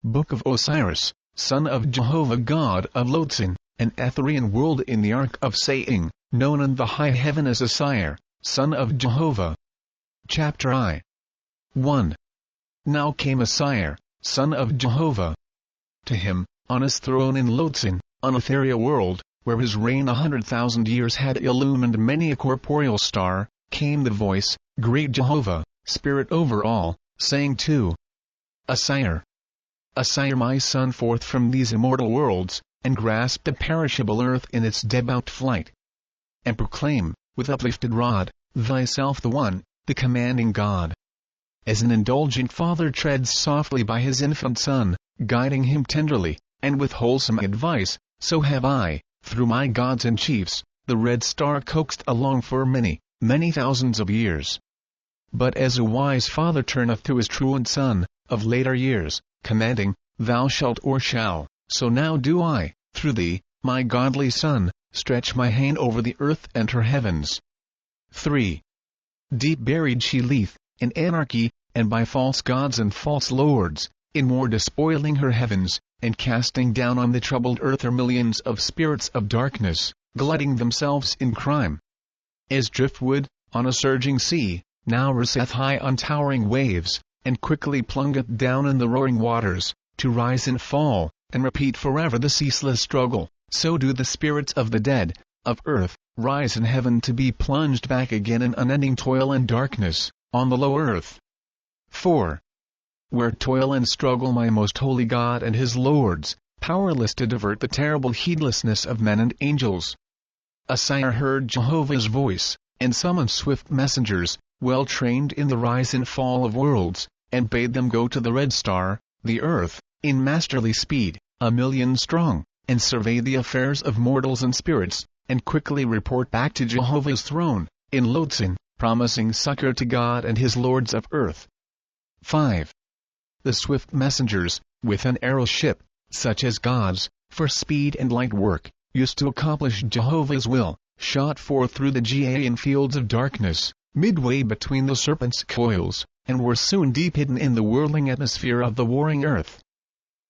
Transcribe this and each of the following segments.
Book of Osiris, son of Jehovah god of Lowtsin, an Etherean world in the Ark of Saying, known in the high heaven as Osire, son of Jehovah. Chapter I. 1. Now came Osire, son of Jehovah. To him, on his throne in Lowtsin, an Etherean world, where his reign 100,000 years had illumined many a corporeal star, came the voice, Great Jehovah, Spirit over all, saying to Osire, Osire my son, forth from these immortal worlds, and grasp the perishable earth in its debauched flight. And proclaim, with uplifted rod, thyself the one, the commanding God. As an indulgent father treads softly by his infant son, guiding him tenderly, and with wholesome advice, so have I, through my gods and chiefs, the red star coaxed along for many, many thousands of years. But as a wise father turneth to his truant son, of later years, commanding, Thou shalt or shall, so now do I, through thee, my godly son, stretch my hand over the earth and her heavens. 3. Deep buried she lieth, in anarchy, and by false gods and false lords, in war despoiling her heavens, and casting down on the troubled earth her millions of spirits of darkness, glutting themselves in crime. As driftwood, on a surging sea, now riseth high on towering waves, and quickly plungeth down in the roaring waters, to rise and fall, and repeat forever the ceaseless struggle, so do the spirits of the dead, of earth, rise in heaven to be plunged back again in unending toil and darkness, on the low earth. 4. Where toil and struggle my most holy God and his lords, powerless to divert the terrible heedlessness of men and angels. Osire heard Jehovah's voice, and summoned swift messengers, well trained in the rise and fall of worlds, and bade them go to the red star, the earth, in masterly speed, 1,000,000 strong, and survey the affairs of mortals and spirits, and quickly report back to Jehovah's throne, in Lowtsin, promising succor to God and his lords of earth. 5. The swift messengers, with an arrow ship, such as God's, for speed and light work, used to accomplish Jehovah's will, shot forth through the Aegean fields of darkness, midway between the serpent's coils, and were soon deep hidden in the whirling atmosphere of the warring earth.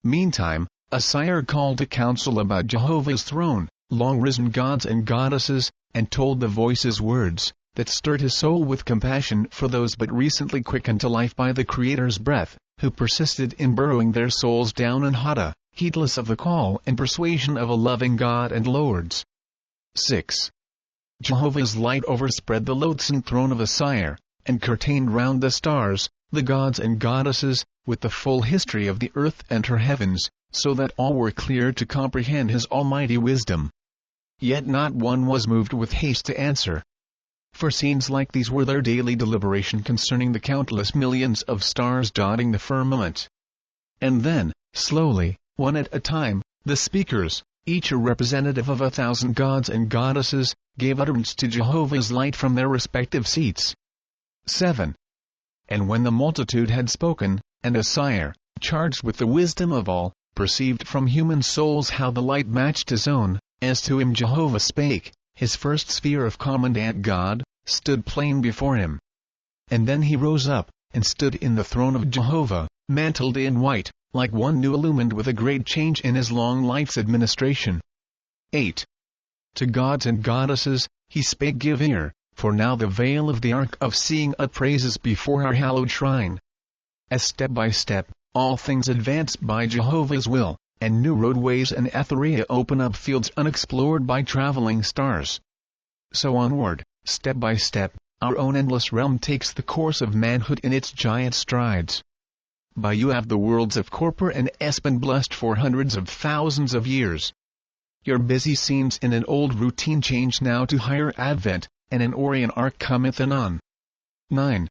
Meantime, Osire called a council about Jehovah's throne, long-risen gods and goddesses, and told the voices words, that stirred his soul with compassion for those but recently quickened to life by the Creator's breath, who persisted in burrowing their souls down in Hada, heedless of the call and persuasion of a loving God and Lords. 6. Jehovah's light overspread the Lowtsin throne of Osire, and curtained round the stars, the gods and goddesses, with the full history of the earth and her heavens, so that all were clear to comprehend his almighty wisdom. Yet not one was moved with haste to answer. For scenes like these were their daily deliberation concerning the countless millions of stars dotting the firmament. And then, slowly, one at a time, the speakers, each a representative of 1,000 gods and goddesses, gave utterance to Jehovah's light from their respective seats. 7. And when the multitude had spoken, and Osire, charged with the wisdom of all, perceived from human souls how the light matched his own, as to him Jehovah spake, his first sphere of commandant God, stood plain before him. And then he rose up, and stood in the throne of Jehovah, mantled in white, like one new illumined with a great change in his long life's administration. 8. To gods and goddesses, he spake, Give ear, for now the veil of the Ark of Seeing upraises before our hallowed shrine. As step by step, all things advance by Jehovah's will, and new roadways and Etherean open up fields unexplored by traveling stars. So onward, step by step, our own endless realm takes the course of manhood in its giant strides. By you have the worlds of Corpor and Oahspe been blessed for hundreds of thousands of years. Your busy scenes in an old routine change now to higher advent, and an Orion arc cometh anon. 9.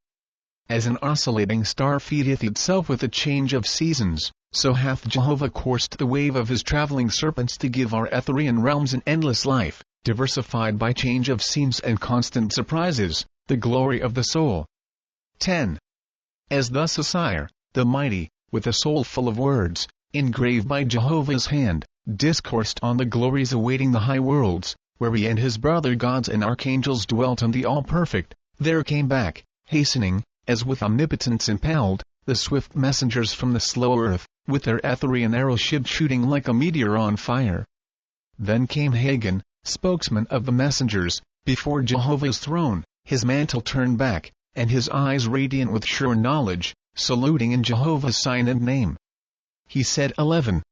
As an oscillating star feedeth itself with a change of seasons, so hath Jehovah coursed the wave of his traveling serpents to give our Etherean realms an endless life, diversified by change of scenes and constant surprises, the glory of the soul. 10. As thus Osire, the mighty, with a soul full of words, engraved by Jehovah's hand, discoursed on the glories awaiting the high worlds, where he and his brother gods and archangels dwelt on the all-perfect, there came back, hastening, as with omnipotence impelled, the swift messengers from the slow earth, with their Etherean arrow-ship shooting like a meteor on fire. Then came Hagen, spokesman of the messengers, before Jehovah's throne, his mantle turned back, and his eyes radiant with sure knowledge, saluting in Jehovah's sign and name. He said 11.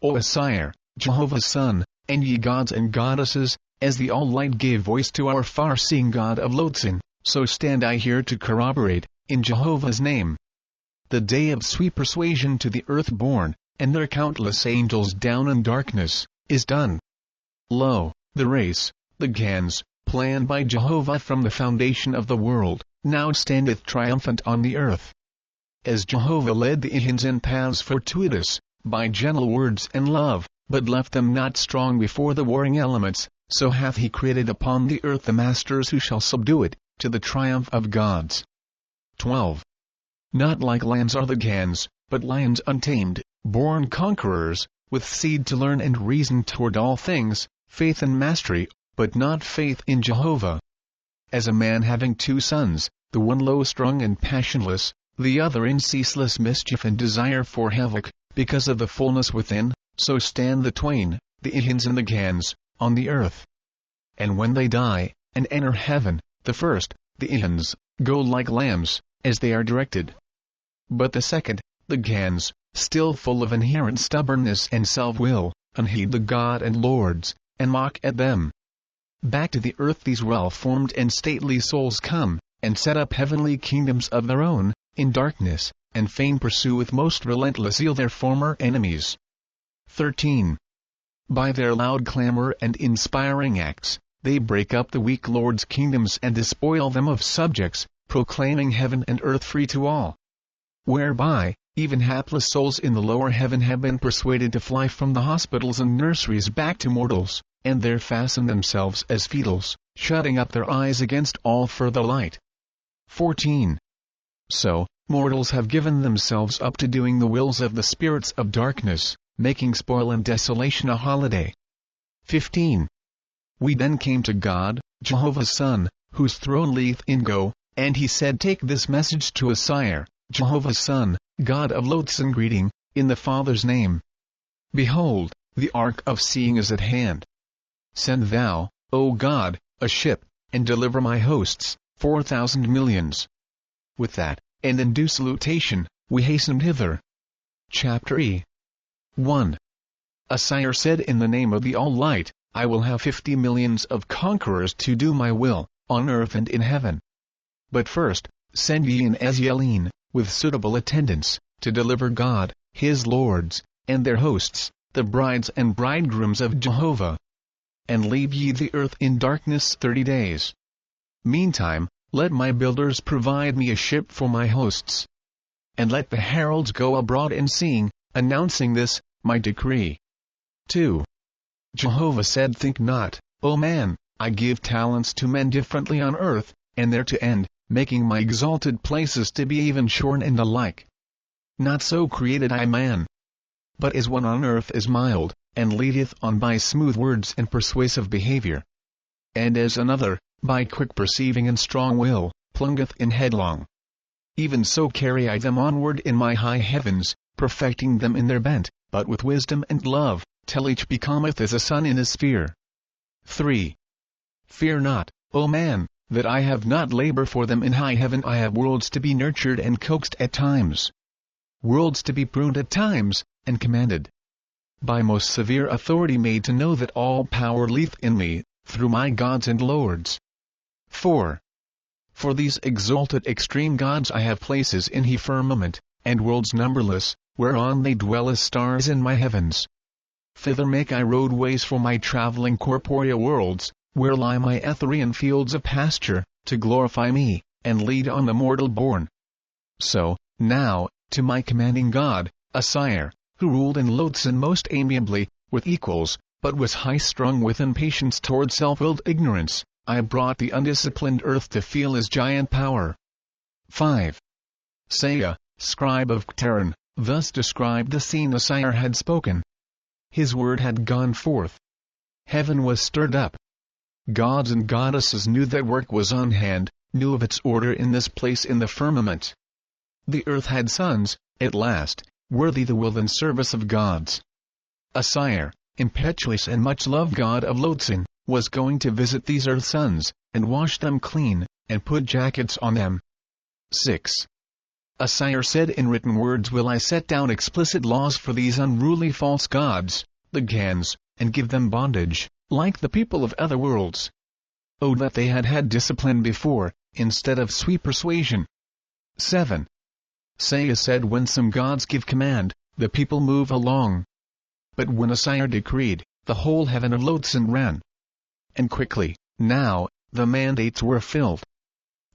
O Osire, Jehovah's son, and ye gods and goddesses, as the All-Light gave voice to our far-seeing God of Lowtsin, so stand I here to corroborate, in Jehovah's name. The day of sweet persuasion to the earth-born, and their countless angels down in darkness, is done. Lo, the race, the Gans, planned by Jehovah from the foundation of the world, now standeth triumphant on the earth. As Jehovah led the Ihans in paths fortuitous, by gentle words and love, but left them not strong before the warring elements, so hath he created upon the earth the masters who shall subdue it, to the triumph of gods. 12. Not like lambs are the Gans, but lions untamed, born conquerors, with seed to learn and reason toward all things, faith and mastery, but not faith in Jehovah. As a man having two sons, the one low-strung and passionless, the other in ceaseless mischief and desire for havoc, because of the fullness within, so stand the twain, the Ihans and the Gans, on the earth. And when they die, and enter heaven, the first, the Ihans, go like lambs, as they are directed. But the second, the Gans, still full of inherent stubbornness and self-will, unheed the God and Lords, and mock at them. Back to the earth these well-formed and stately souls come, and set up heavenly kingdoms of their own, in darkness, and fain pursue with most relentless zeal their former enemies. 13. By their loud clamor and inspiring acts, they break up the weak lords' kingdoms and despoil them of subjects, proclaiming heaven and earth free to all. Whereby, even hapless souls in the lower heaven have been persuaded to fly from the hospitals and nurseries back to mortals, and there fasten themselves as fetals, shutting up their eyes against all further light. 14. So, mortals have given themselves up to doing the wills of the spirits of darkness, making spoil and desolation a holiday. 15. We then came to God, Jehovah's Son, whose throne lieth in Go, and he said, take this message to Osire, Jehovah's Son, God of Lowtsin, greeting, in the Father's name. Behold, the ark of seeing is at hand. Send thou, O God, a ship, and deliver my hosts, 4,000 millions. With that, and in due salutation, we hastened hither. Chapter E. 1. Osire said, in the name of the All-Light, I will have 50 millions of conquerors to do my will, on earth and in heaven. But first, send ye in Ezyaleen, with suitable attendants, to deliver God, his lords, and their hosts, the brides and bridegrooms of Jehovah. And leave ye the earth in darkness 30 days. Meantime, let my builders provide me a ship for my hosts. And let the heralds go abroad in seeing, announcing this, my decree. 2. Jehovah said, think not, O man, I give talents to men differently on earth, and there to end, making my exalted places to be even shorn and the like. Not so created I man. But as one on earth is mild, and leadeth on by smooth words and persuasive behavior. And as another, by quick perceiving and strong will, plungeth in headlong. Even so carry I them onward in my high heavens, perfecting them in their bent, but with wisdom and love, till each becometh as a sun in his sphere. 3. Fear not, O man, that I have not labor for them in high heaven. I have worlds to be nurtured and coaxed at times. Worlds to be pruned at times, and commanded. By most severe authority made to know that all power lieth in me, through my gods and lords. 4. For these exalted extreme gods I have places in he firmament, and worlds numberless, whereon they dwell as stars in my heavens. Thither make I roadways for my traveling corporeal worlds, where lie my Etherean fields of pasture, to glorify me, and lead on the mortal born. So, now, to my commanding God, Osire, who ruled in Lowtsin most amiably, with equals, but was high-strung with impatience toward self-willed ignorance, I brought the undisciplined earth to feel his giant power. 5. Saya, scribe of Etherean, thus described the scene Osire had spoken. His word had gone forth. Heaven was stirred up. Gods and goddesses knew that work was on hand, knew of its order in this place in the firmament. The earth had sons, at last, worthy the will and service of gods. Osire, impetuous and much loved god of Lowtsin, was going to visit these earth sons, and wash them clean, and put jackets on them. 6. Osire said, in written words will I set down explicit laws for these unruly false gods, the Gans, and give them bondage, like the people of other worlds. Oh, that they had had discipline before, instead of sweet persuasion. 7. Saya said, when some gods give command, the people move along. But when Osire decreed, the whole heaven of Lowtsin ran. And quickly, now, the mandates were filled.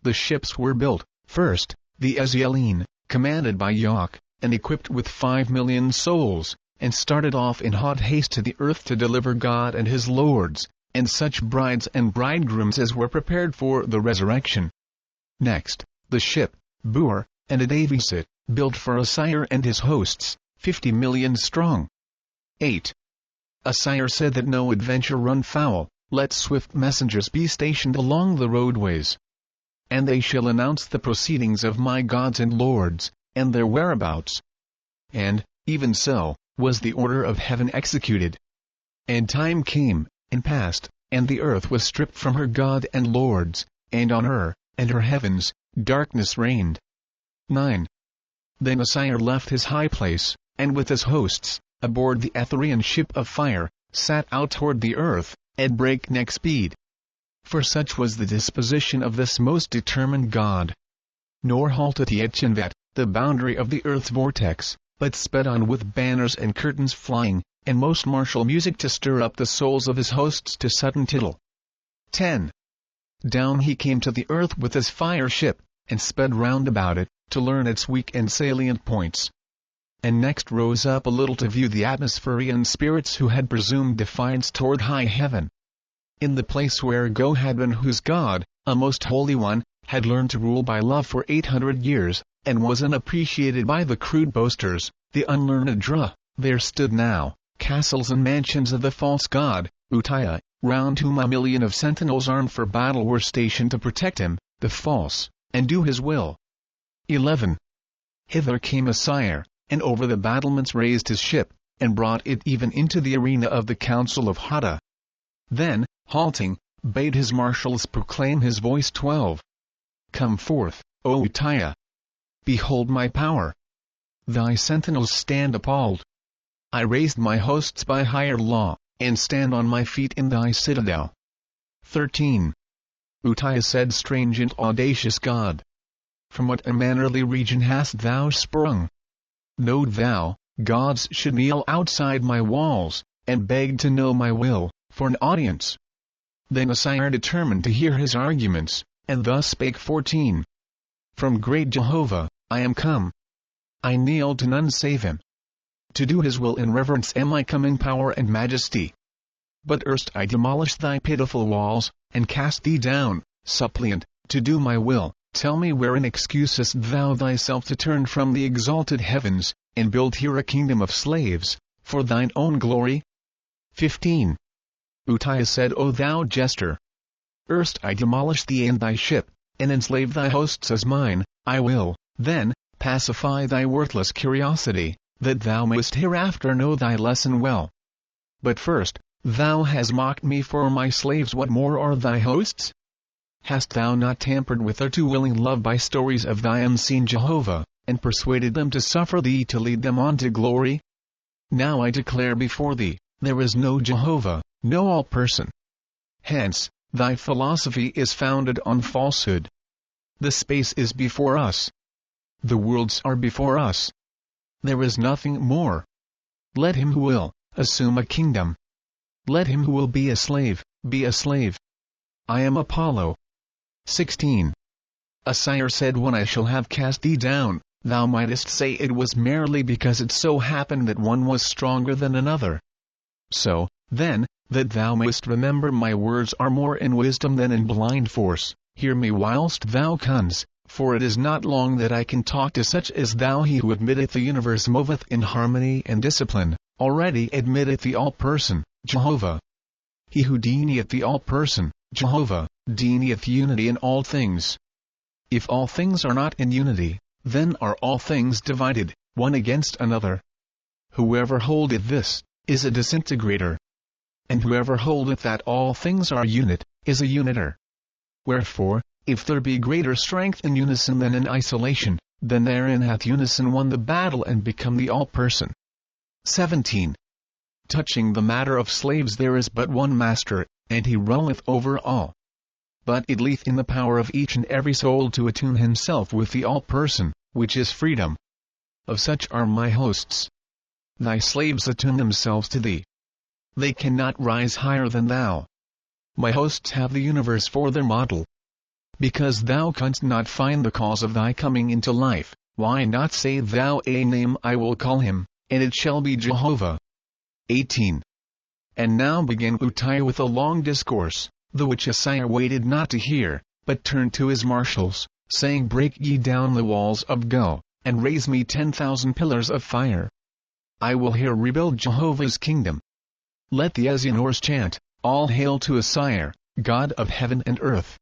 The ships were built, first, the Etherean, commanded by Yawk, and equipped with 5 million souls, and started off in hot haste to the earth to deliver God and his lords, and such brides and bridegrooms as were prepared for the resurrection. Next, the ship, Bur, and a Davisit, built for Osire and his hosts, 50 million strong. 8. Osire said that no adventure run foul, let swift messengers be stationed along the roadways. And they shall announce the proceedings of my gods and lords, and their whereabouts. And, even so, was the order of heaven executed. And time came, and passed, and the earth was stripped from her God and lords, and on her, and her heavens, darkness reigned. 9. Then Osire left his high place, and with his hosts, aboard the Etherean ship of fire, sat out toward the earth, at breakneck speed. For such was the disposition of this most determined God. Nor halted he at Chinvat, the boundary of the earth's vortex, but sped on with banners and curtains flying, and most martial music to stir up the souls of his hosts to sudden tittle. 10. Down he came to the earth with his fire ship, and sped round about it, to learn its weak and salient points. And next rose up a little to view the Atmospherian spirits who had presumed defiance toward high heaven. In the place where Go had been, whose God, a most holy one, had learned to rule by love for 800 years, and was unappreciated by the crude boasters, the unlearned Dra, there stood now, castles and mansions of the false god, Utaya, round whom a million of sentinels armed for battle were stationed to protect him, the false, and do his will. 11. Hither came Osire, and over the battlements raised his ship, and brought it even into the arena of the council of Hada. Then, halting, bade his marshals proclaim his voice. 12. Come forth, O Utaya! Behold my power! Thy sentinels stand appalled. I raised my hosts by higher law, and stand on my feet in thy citadel. 13. Utaya said, strange and audacious God! From what unmannerly region hast thou sprung? Know thou, gods should kneel outside my walls, and beg to know my will, for an audience. Then Osire determined to hear his arguments, and thus spake. 14. From great Jehovah, I am come. I kneel to none save him. To do his will in reverence am I come in power and majesty. But erst I demolished thy pitiful walls, and cast thee down, suppliant, to do my will. Tell me wherein excusest thou thyself to turn from the exalted heavens, and build here a kingdom of slaves, for thine own glory? 15. Utaya said, O thou jester! Erst I demolished thee and thy ship, and enslave thy hosts as mine. I will, then, pacify thy worthless curiosity, that thou mayst hereafter know thy lesson well. But first, thou hast mocked me for my slaves. What more are thy hosts? Hast thou not tampered with their too willing love by stories of thy unseen Jehovah, and persuaded them to suffer thee to lead them on to glory? Now I declare before thee, there is no Jehovah, no all-person. Hence, thy philosophy is founded on falsehood. The space is before us. The worlds are before us. There is nothing more. Let him who will, assume a kingdom. Let him who will be a slave, be a slave. I am Apollo. 16. Osire said, when I shall have cast thee down, thou mightest say it was merely because it so happened that one was stronger than another. So, then, that thou mayst remember my words are more in wisdom than in blind force, hear me whilst thou canst, for it is not long that I can talk to such as thou. He who admitteth the universe moveth in harmony and discipline, already admitteth the all-person, Jehovah. He who denieth the all-person, Jehovah, denieth unity in all things. If all things are not in unity, then are all things divided, one against another. Whoever holdeth this, is a disintegrator. And whoever holdeth that all things are unit, is a uniter. Wherefore, if there be greater strength in unison than in isolation, then therein hath unison won the battle and become the all-person. 17. Touching the matter of slaves there is but one master, and he ruleth over all. But it lieth in the power of each and every soul to attune himself with the all-person, which is freedom. Of such are my hosts. Thy slaves attune themselves to thee. They cannot rise higher than thou. My hosts have the universe for their model. Because thou canst not find the cause of thy coming into life, why not say thou a name I will call him, and it shall be Jehovah. 18. And now began Utaya with a long discourse, the which Osire waited not to hear, but turned to his marshals, saying, Break ye down the walls of Go, and raise me 10,000 pillars of fire. I will here rebuild Jehovah's kingdom. Let the Asianors chant, All hail to Osire, God of heaven and earth.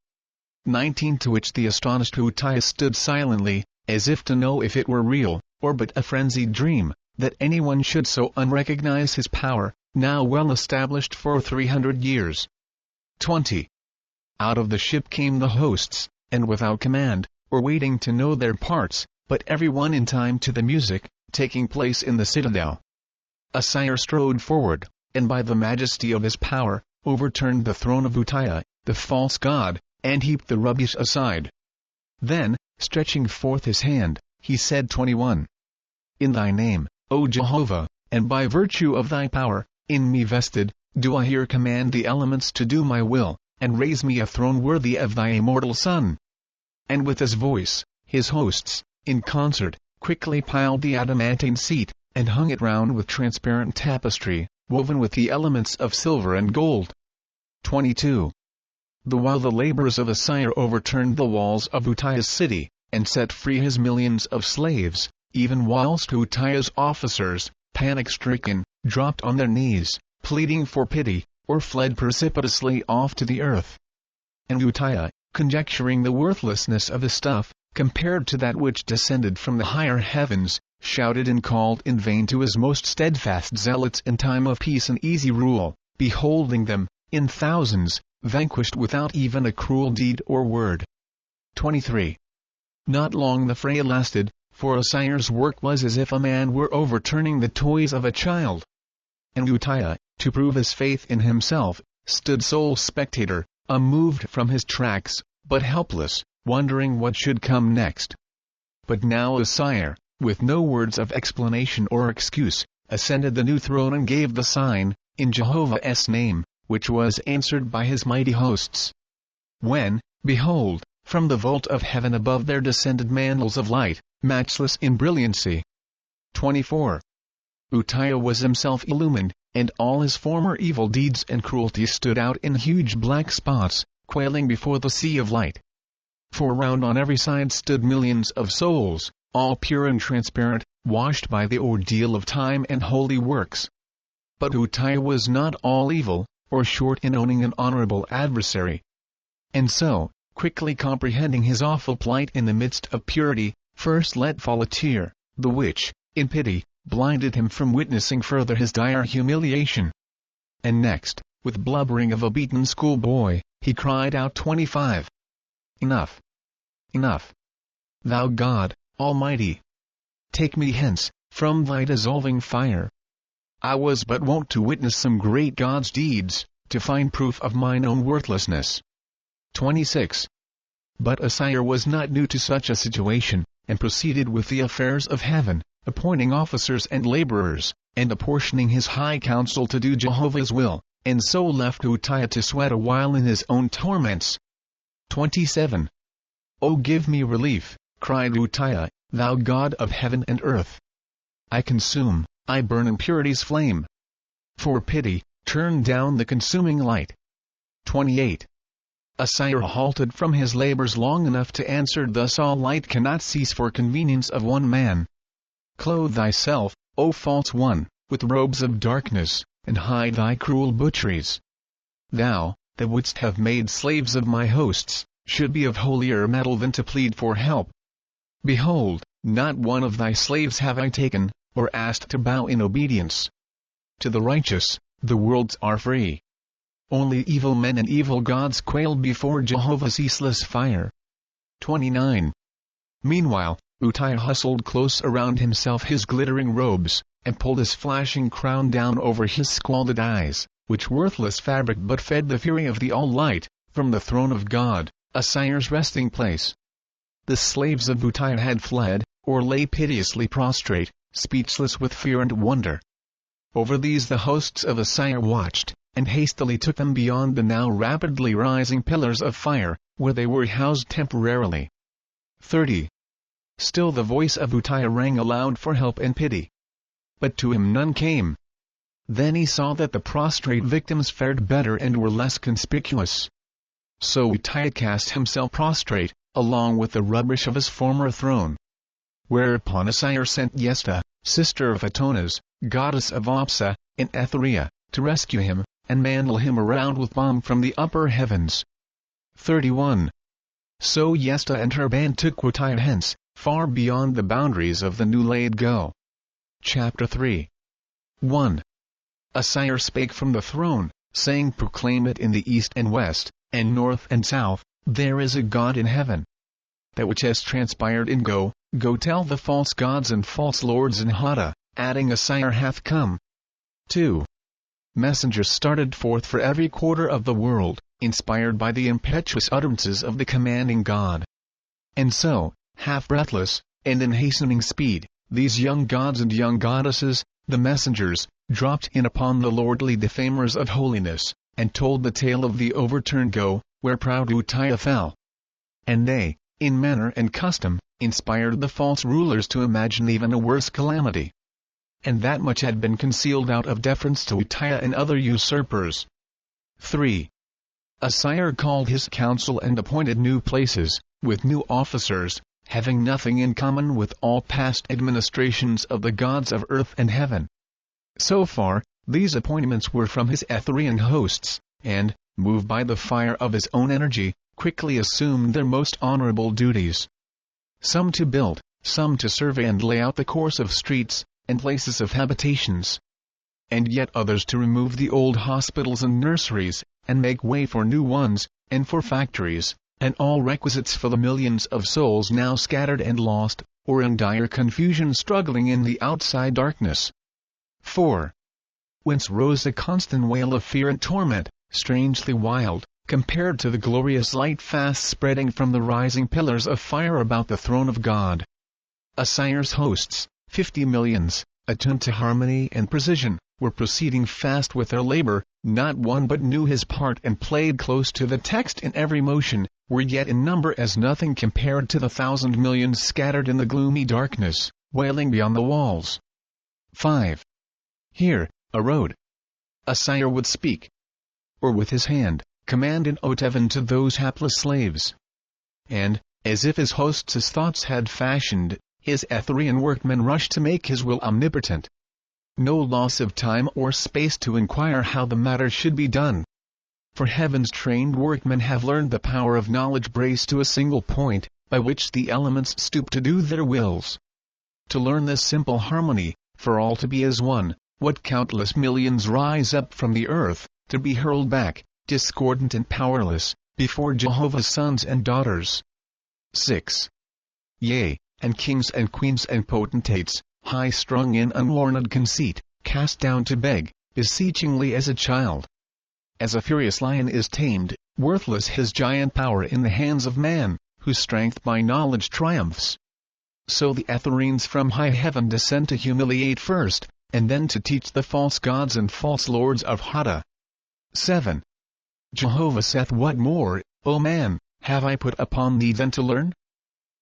19. To which the astonished Utaya stood silently, as if to know if it were real, or but a frenzied dream, that anyone should so unrecognize his power, now well established for 300 years. 20. Out of the ship came the hosts, and without command, or waiting to know their parts, but every one in time to the music, taking place in the citadel. Osire strode forward, and by the majesty of his power, overturned the throne of Utaya, the false god, and heaped the rubbish aside. Then, stretching forth his hand, he said 21. In thy name, O Jehovah, and by virtue of thy power, in me vested, do I here command the elements to do my will, and raise me a throne worthy of thy immortal Son. And with his voice, his hosts, in concert, quickly piled the adamantine seat, and hung it round with transparent tapestry, woven with the elements of silver and gold. 22. The while the laborers of Osire overturned the walls of Utaya's city, and set free his millions of slaves, even whilst Utaya's officers, panic-stricken, dropped on their knees, pleading for pity, or fled precipitously off to the earth. And Utaya, conjecturing the worthlessness of the stuff, compared to that which descended from the higher heavens, shouted and called in vain to his most steadfast zealots in time of peace and easy rule, beholding them, in thousands, vanquished without even a cruel deed or word. 23. Not long the fray lasted, for Osire's work was as if a man were overturning the toys of a child. And Utaya, to prove his faith in himself, stood sole spectator, unmoved from his tracks, but helpless, wondering what should come next. But now Osire, with no words of explanation or excuse, ascended the new throne and gave the sign, in Jehovah's name, which was answered by his mighty hosts. When, behold, from the vault of heaven above there descended mantles of light, matchless in brilliancy. 24. Utaya was himself illumined, and all his former evil deeds and cruelties stood out in huge black spots, quailing before the sea of light. For round on every side stood millions of souls, all pure and transparent, washed by the ordeal of time and holy works. But Utaya was not all evil, or short in owning an honorable adversary. And so, quickly comprehending his awful plight in the midst of purity, first let fall a tear, the which, in pity, blinded him from witnessing further his dire humiliation. And next, with blubbering of a beaten schoolboy, he cried out 25. Enough! Enough! Thou God, Almighty! Take me hence, from thy dissolving fire. I was but wont to witness some great God's deeds, to find proof of mine own worthlessness. 26. But Osire was not new to such a situation, and proceeded with the affairs of heaven, appointing officers and laborers, and apportioning his high council to do Jehovah's will, and so left Utaya to sweat a while in his own torments. 27. O give me relief, cried Utaya, thou God of heaven and earth. I consume, I burn in purity's flame. For pity, turn down the consuming light. 28. Osire halted from his labors long enough to answer, thus all light cannot cease for convenience of one man. Clothe thyself, O false one, with robes of darkness, and hide thy cruel butcheries. Thou, that wouldst have made slaves of my hosts, should be of holier mettle than to plead for help. Behold, not one of thy slaves have I taken, or asked to bow in obedience. To the righteous, the worlds are free. Only evil men and evil gods quailed before Jehovah's ceaseless fire. 29. Meanwhile, Utaya hustled close around himself his glittering robes, and pulled his flashing crown down over his scalded eyes, which worthless fabric but fed the fury of the All-Light, from the throne of God, Osire's resting place. The slaves of Utaya had fled, or lay piteously prostrate, speechless with fear and wonder. Over these the hosts of Osire watched, and hastily took them beyond the now rapidly rising pillars of fire, where they were housed temporarily. 30. Still the voice of Utaya rang aloud for help and pity. But to him none came. Then he saw that the prostrate victims fared better and were less conspicuous. So Utaya cast himself prostrate, along with the rubbish of his former throne. Whereupon Osire sent Yesta, sister of Atonas, goddess of Oahspe, in Etherean, to rescue him, and mantle him around with balm from the upper heavens. 31. So Yesta and her band took Utaya hence, far beyond the boundaries of the new laid go. Chapter 3. 1. Osire spake from the throne, saying, proclaim it in the east and west, and north and south, there is a God in heaven. That which has transpired in go tell the false gods and false lords in Hada, adding Osire hath come. 2. Messengers started forth for every quarter of the world, inspired by the impetuous utterances of the commanding God. And so, half breathless, and in hastening speed, these young gods and young goddesses, the messengers, dropped in upon the lordly defamers of holiness, and told the tale of the overturned go, where proud Utaya fell. And they, in manner and custom, inspired the false rulers to imagine even a worse calamity. And that much had been concealed out of deference to Utaya and other usurpers. 3. Osire called his council and appointed new places, with new officers, having nothing in common with all past administrations of the gods of earth and heaven. So far, these appointments were from his Etherean hosts, and, moved by the fire of his own energy, quickly assumed their most honorable duties. Some to build, some to survey and lay out the course of streets, and places of habitations. And yet others to remove the old hospitals and nurseries, and make way for new ones, and for factories, and all requisites for the millions of souls now scattered and lost, or in dire confusion struggling in the outside darkness. 4. Whence rose a constant wail of fear and torment, strangely wild, compared to the glorious light fast spreading from the rising pillars of fire about the throne of God. Osire's hosts, 50 millions, attuned to harmony and precision, were proceeding fast with their labor, not one but knew his part and played close to the text in every motion, were yet in number as nothing compared to the 1,000 millions scattered in the gloomy darkness, wailing beyond the walls. 5. Here, a road. Osire would speak, or with his hand, command in Otevan to those hapless slaves. And, as if his hosts' thoughts had fashioned, his Etherean workmen rushed to make his will omnipotent. No loss of time or space to inquire how the matter should be done. For heaven's trained workmen have learned the power of knowledge braced to a single point, by which the elements stoop to do their wills. To learn this simple harmony, for all to be as one, what countless millions rise up from the earth, to be hurled back, discordant and powerless, before Jehovah's sons and daughters. 6. Yea, and kings and queens and potentates, high-strung in unwarranted conceit, cast down to beg, beseechingly as a child. As a furious lion is tamed, worthless his giant power in the hands of man, whose strength by knowledge triumphs. So the Ethereans from high heaven descend to humiliate first, and then to teach the false gods and false lords of Hada. 7. Jehovah saith, what more, O man, have I put upon thee than to learn?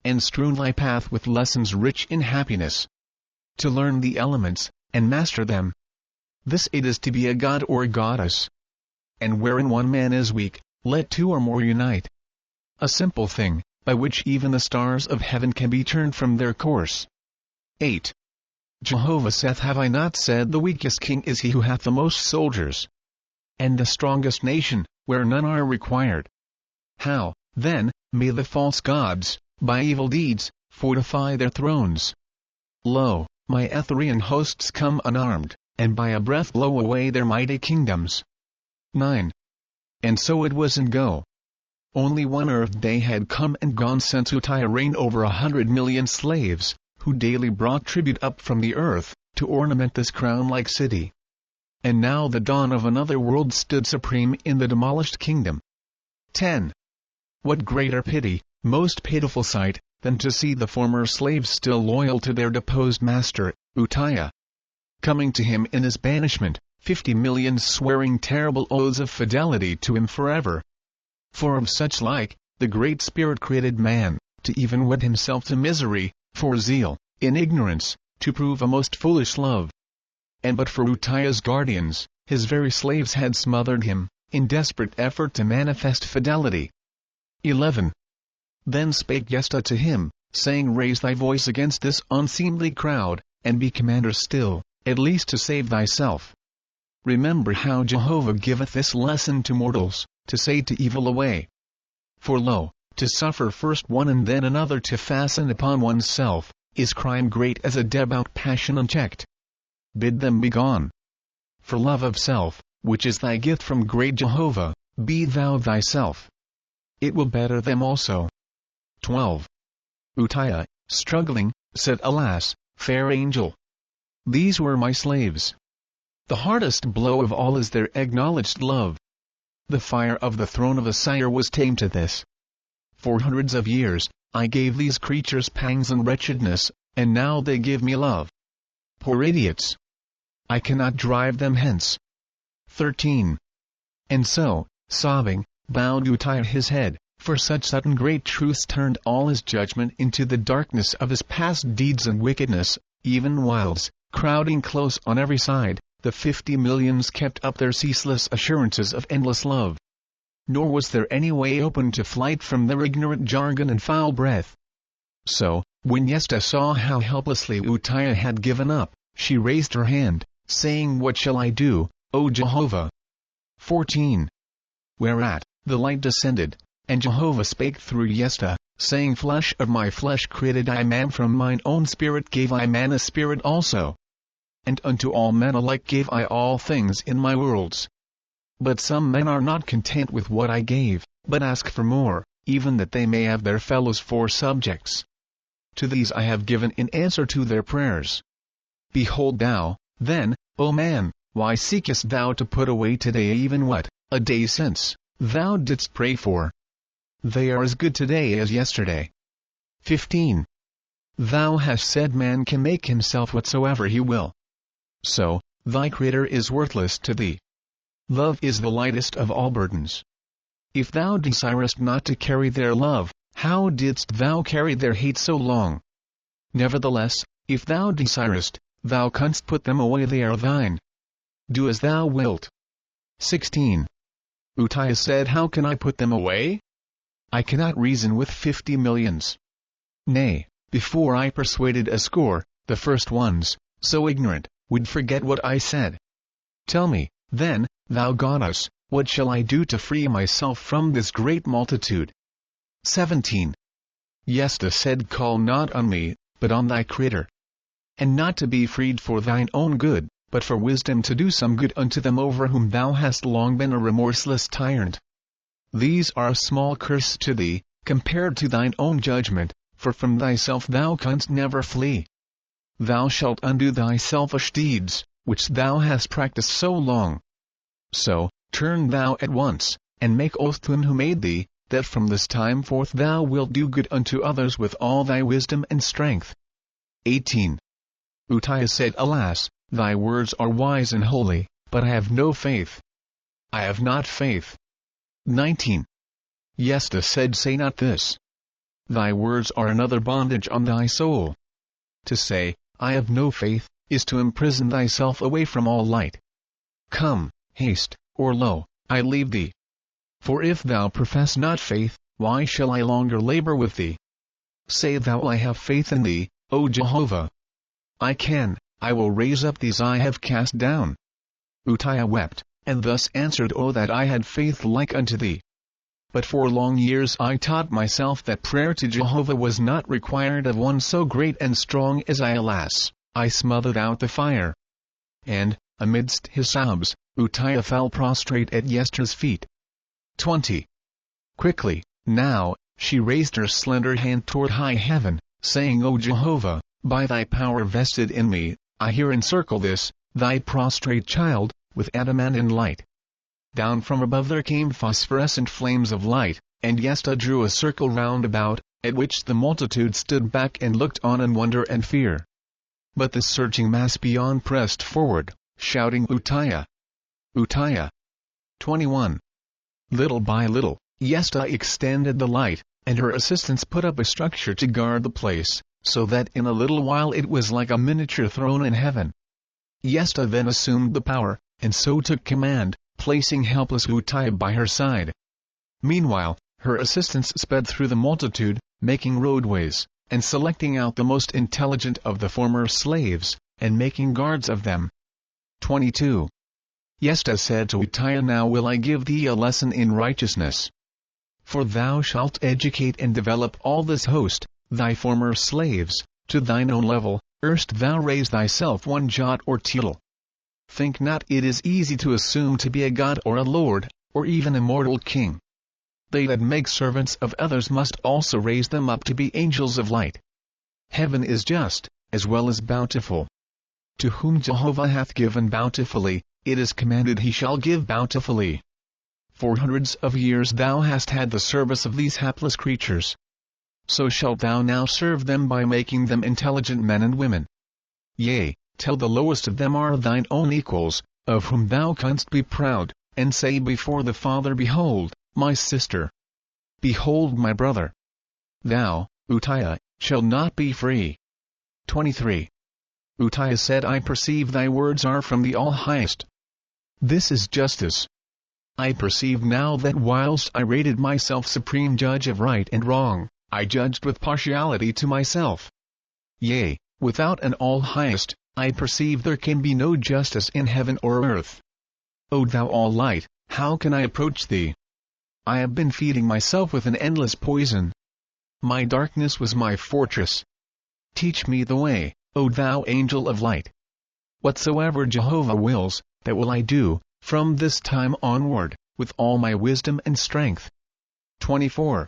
And strewn thy path with lessons rich in happiness. To learn the elements, and master them. This it is to be a god or goddess. And wherein one man is weak, let two or more unite. A simple thing, by which even the stars of heaven can be turned from their course. 8. Jehovah saith, have I not said the weakest king is he who hath the most soldiers? And the strongest nation, where none are required? How, then, may the false gods, by evil deeds, fortify their thrones. Lo, my Etherean hosts come unarmed, and by a breath blow away their mighty kingdoms. 9. And so it was and go. Only one earth day had come and gone since Utaya reigned over 100 million slaves, who daily brought tribute up from the earth, to ornament this crown-like city. And now the dawn of another world stood supreme in the demolished kingdom. 10. What greater pity, most pitiful sight, than to see the former slaves still loyal to their deposed master, Utaya. Coming to him in his banishment, 50 million swearing terrible oaths of fidelity to him forever. For of such like, the Great Spirit created man, to even wed himself to misery, for zeal, in ignorance, to prove a most foolish love. And but for Utaya's guardians, his very slaves had smothered him, in desperate effort to manifest fidelity. 11. Then spake Yesta to him, saying, Raise thy voice against this unseemly crowd, and be commander still, at least to save thyself. Remember how Jehovah giveth this lesson to mortals, to say to evil away. For lo, to suffer first one and then another to fasten upon oneself, is crime great as a devout passion unchecked. Bid them be gone. For love of self, which is thy gift from great Jehovah, be thou thyself. It will better them also. 12. Utaya, struggling, said, Alas, fair angel! These were my slaves. The hardest blow of all is their acknowledged love. The fire of the throne of Osire was tame to this. For hundreds of years, I gave these creatures pangs and wretchedness, and now they give me love. Poor idiots! I cannot drive them hence. 13. And so, sobbing, bowed Utaya his head, for such sudden great truths turned all his judgment into the darkness of his past deeds and wickedness, even whilst, crowding close on every side, the 50 millions kept up their ceaseless assurances of endless love. Nor was there any way open to flight from their ignorant jargon and foul breath. So, when Yesta saw how helplessly Utaya had given up, she raised her hand, saying, What shall I do, O Jehovah? 14. Whereat, the light descended, and Jehovah spake through Yesta, saying, Flesh of my flesh created I man, from mine own spirit gave I man a spirit also. And unto all men alike gave I all things in my worlds. But some men are not content with what I gave, but ask for more, even that they may have their fellows for subjects. To these I have given in answer to their prayers. Behold thou, then, O man, why seekest thou to put away today even what, a day since, thou didst pray for? They are as good today as yesterday. 15. Thou hast said man can make himself whatsoever he will. So, thy Creator is worthless to thee. Love is the lightest of all burdens. If thou desirest not to carry their love, how didst thou carry their hate so long? Nevertheless, if thou desirest, thou canst put them away, they are thine. Do as thou wilt. 16. Utaya said, How can I put them away? I cannot reason with 50 millions. Nay, before I persuaded a score, the first ones, so ignorant, would forget what I said. Tell me, then, thou goddess, what shall I do to free myself from this great multitude? 17. Yesta said, Call not on me, but on thy Creator. And not to be freed for thine own good, but for wisdom to do some good unto them over whom thou hast long been a remorseless tyrant. These are a small curse to thee, compared to thine own judgment, for from thyself thou canst never flee. Thou shalt undo thy selfish deeds, which thou hast practiced so long. So, turn thou at once, and make oath to him who made thee, that from this time forth thou wilt do good unto others with all thy wisdom and strength. 18. Utaya said, Alas, thy words are wise and holy, but I have no faith. I have not faith. 19. Yesta said, Say not this. Thy words are another bondage on thy soul. To say, I have no faith, is to imprison thyself away from all light. Come, haste, or lo, I leave thee. For if thou profess not faith, why shall I longer labor with thee? Say thou, I have faith in thee, O Jehovah. I will raise up these I have cast down. Utaya wept, and thus answered, O that I had faith like unto thee. but for long years I taught myself that prayer to Jehovah was not required of one so great and strong as I. Alas, I smothered out the fire. And, amidst his sobs, Utaya fell prostrate at Yesta's feet. 20. Quickly, now, she raised her slender hand toward high heaven, saying, O Jehovah, by thy power vested in me, I here encircle this, thy prostrate child, with adamantine light. Down from above there came phosphorescent flames of light, and Yesta drew a circle round about, at which the multitude stood back and looked on in wonder and fear. But the surging mass beyond pressed forward, shouting Utaya! Utaya! 21. Little by little, Yesta extended the light, and her assistants put up a structure to guard the place, so that in a little while it was like a miniature throne in heaven. Yesta then assumed the power, and so took command, placing helpless Utaya by her side. Meanwhile, her assistants sped through the multitude, making roadways, and selecting out the most intelligent of the former slaves, and making guards of them. 22. Yesta said to Utaya, Now will I give thee a lesson in righteousness. For thou shalt educate and develop all this host, thy former slaves, to thine own level, erst thou raise thyself one jot or tittle. Think not it is easy to assume to be a god or a lord, or even a mortal king. They that make servants of others must also raise them up to be angels of light. Heaven is just, as well as bountiful. To whom Jehovah hath given bountifully, it is commanded he shall give bountifully. For hundreds of years thou hast had the service of these hapless creatures. So shalt thou now serve them by making them intelligent men and women. Yea, till the lowest of them are thine own equals, of whom thou canst be proud, and say before the Father, Behold, my sister. Behold my brother. Thou, Utaya, shalt not be free. 23. Utaya said, I perceive thy words are from the All-Highest. This is justice. I perceive now that whilst I rated myself supreme judge of right and wrong, I judged with partiality to myself. Yea, without an All-Highest, I perceive there can be no justice in heaven or earth. O thou All-Light, how can I approach thee? I have been feeding myself with an endless poison. My darkness was my fortress. Teach me the way, O thou Angel of Light. Whatsoever Jehovah wills, that will I do, from this time onward, with all my wisdom and strength. 24.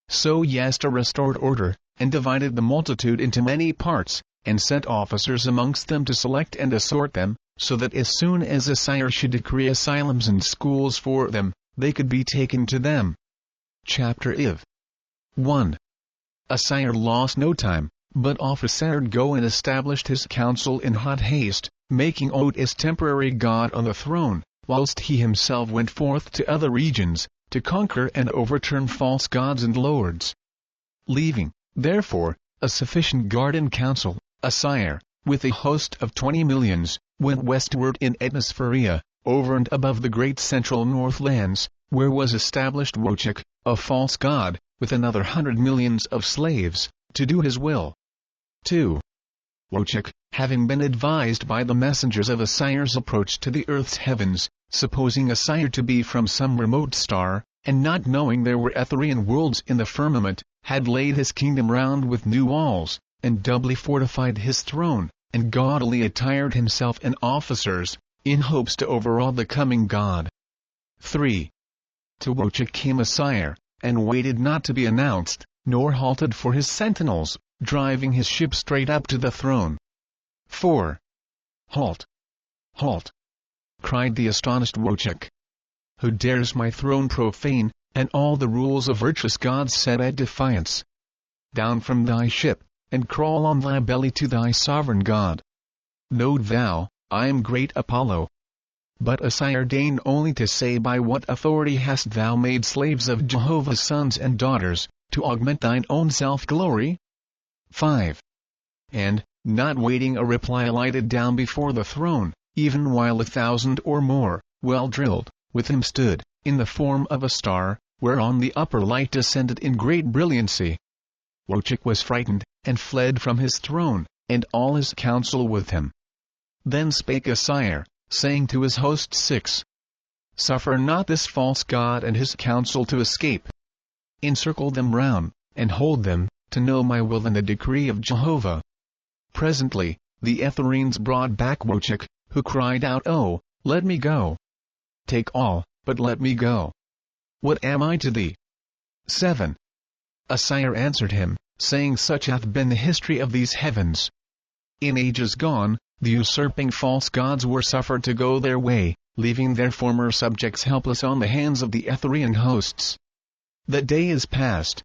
So Yesta restored order, and divided the multitude into many parts, and sent officers amongst them to select and assort them, so that as soon as Osire should decree asylums and schools for them, they could be taken to them. Chapter IV. 1. Osire lost no time, but officered go and established his council in hot haste, making Oahspe temporary god on the throne, whilst he himself went forth to other regions, to conquer and overturn false gods and lords. Leaving, therefore, a sufficient guard and council, Osire, with a host of 20 millions, went westward in Ethnespheria, over and above the great central northlands, where was established Zodiac, a false god, with another 100 millions of slaves, to do his will. 2. Zodiac, having been advised by the messengers of Osire's approach to the earth's heavens, supposing Osire to be from some remote star, and not knowing there were Etherean worlds in the firmament, had laid his kingdom round with new walls, and doubly fortified his throne, and gaudily attired himself and officers, in hopes to overawe the coming god. 3. To Zodiac came Osire, and waited not to be announced, nor halted for his sentinels, driving his ship straight up to the throne. 4. Halt! Halt! Cried the astonished Zodiac. Who dares my throne profane, and all the rules of virtuous gods set at defiance? Down from thy ship, and crawl on thy belly to thy sovereign god. Know thou, I am great Apollo. But Osire deigned only to say, By what authority hast thou made slaves of Jehovah's sons and daughters, to augment thine own self-glory? 5. And, not waiting a reply, alighted down before the throne, even while 1,000 or more, well drilled, with him stood, in the form of a star, whereon the upper light descended in great brilliancy. Zodiac was frightened, and fled from his throne, and all his council with him. Then spake Osire, saying to his host 6. suffer not this false god and his council to escape. Encircle them round, and hold them, to know my will and the decree of Jehovah. Presently, the Ethereans brought back Wojciech, who cried out, "Oh, let me go! Take all, but let me go! What am I to thee?" 7. Osire answered him, saying, "Such hath been the history of these heavens. In ages gone, the usurping false gods were suffered to go their way, leaving their former subjects helpless on the hands of the Etherean hosts. That day is past.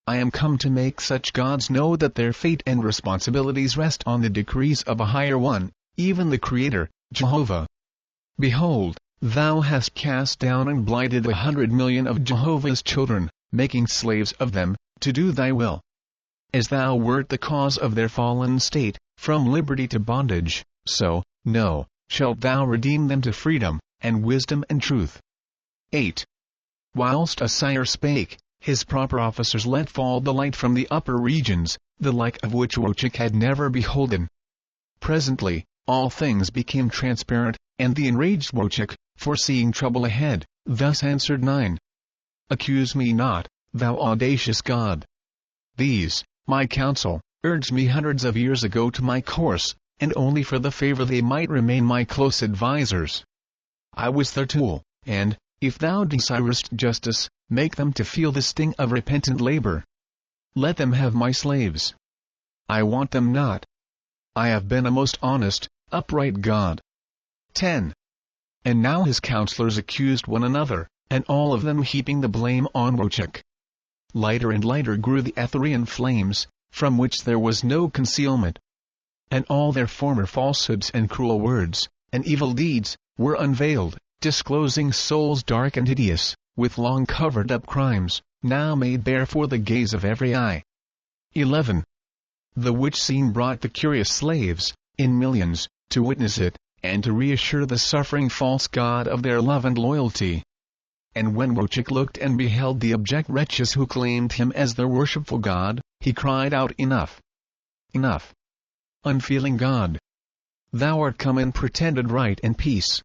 I am come to make such gods know that their fate and responsibilities rest on the decrees of a higher one, even the Creator, Jehovah. Behold, thou hast cast down and blighted 100,000,000 of Jehovah's children, making slaves of them, to do thy will. As thou wert the cause of their fallen state, from liberty to bondage, so, no, shalt thou redeem them to freedom, and wisdom and truth." 8. Whilst Osire spake, his proper officers let fall the light from the upper regions, the like of which Wojciech had never beholden. Presently, all things became transparent, and the enraged Wojciech, foreseeing trouble ahead, thus answered 9. "Accuse me not, thou audacious god. These, my counsel, urged me hundreds of years ago to my course, and only for the favor they might remain my close advisers. I was their tool, and, if thou desirest justice, make them to feel the sting of repentant labor. Let them have my slaves. I want them not. I have been a most honest, upright God." 10. And now his counselors accused one another, and all of them heaping the blame on Wojciech. Lighter and lighter grew the Etherean flames, from which there was no concealment. And all their former falsehoods and cruel words, and evil deeds, were unveiled, disclosing souls dark and hideous, with long covered-up crimes, now made bare for the gaze of every eye. 11. The which scene brought the curious slaves, in millions, to witness it, and to reassure the suffering false god of their love and loyalty. And when Wojciech looked and beheld the abject wretches who claimed him as their worshipful god, he cried out, "Enough! Enough! Unfeeling God! Thou art come in pretended right and peace.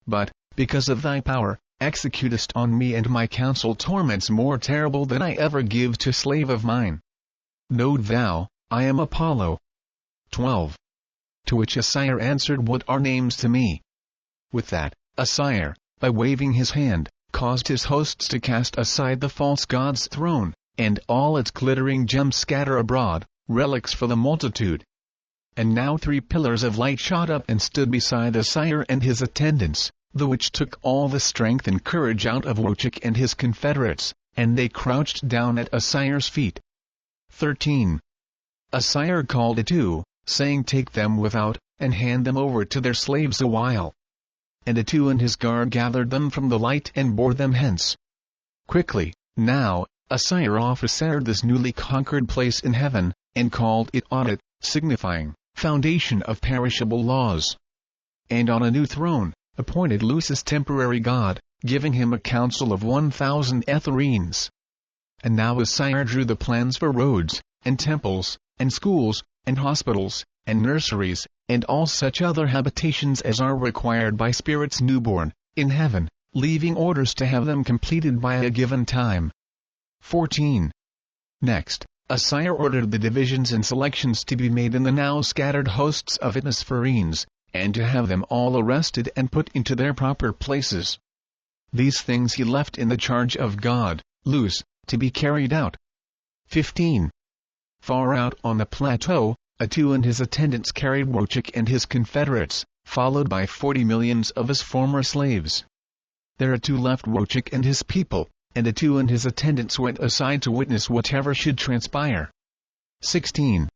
But, because of thy power, executest on me and my counsel torments more terrible than I ever give to slave of mine. Know thou, I am Apollo." 12. To which Osire answered, "What are names to me?" With that, Osire, by waving his hand, caused his hosts to cast aside the false god's throne, and all its glittering gems scatter abroad, relics for the multitude. And now 3 pillars of light shot up and stood beside Osire and his attendants, the which took all the strength and courage out of Wojciech and his confederates, and they crouched down at Osire's feet. 13. Osire called Atu, saying, "Take them without, and hand them over to their slaves a while." And Atu and his guard gathered them from the light and bore them hence. Quickly, now, Osire officered this newly conquered place in heaven, and called it Audit, signifying, foundation of perishable laws. And on a new throne, appointed Lucis temporary god, giving him a council of 1,000 Ethereans. And now Osire drew the plans for roads, and temples, and schools, and hospitals, and nurseries, and all such other habitations as are required by spirits newborn, in heaven, leaving orders to have them completed by a given time. 14. Next, Osire ordered the divisions and selections to be made in the now scattered hosts of Ethereans, and to have them all arrested and put into their proper places. These things he left in the charge of God, Luz, to be carried out. 15. Far out on the plateau, Atu and his attendants carried Wojciech and his confederates, followed by 40 millions of his former slaves. There Atu left Wojciech and his people, and Atu and his attendants went aside to witness whatever should transpire. 16.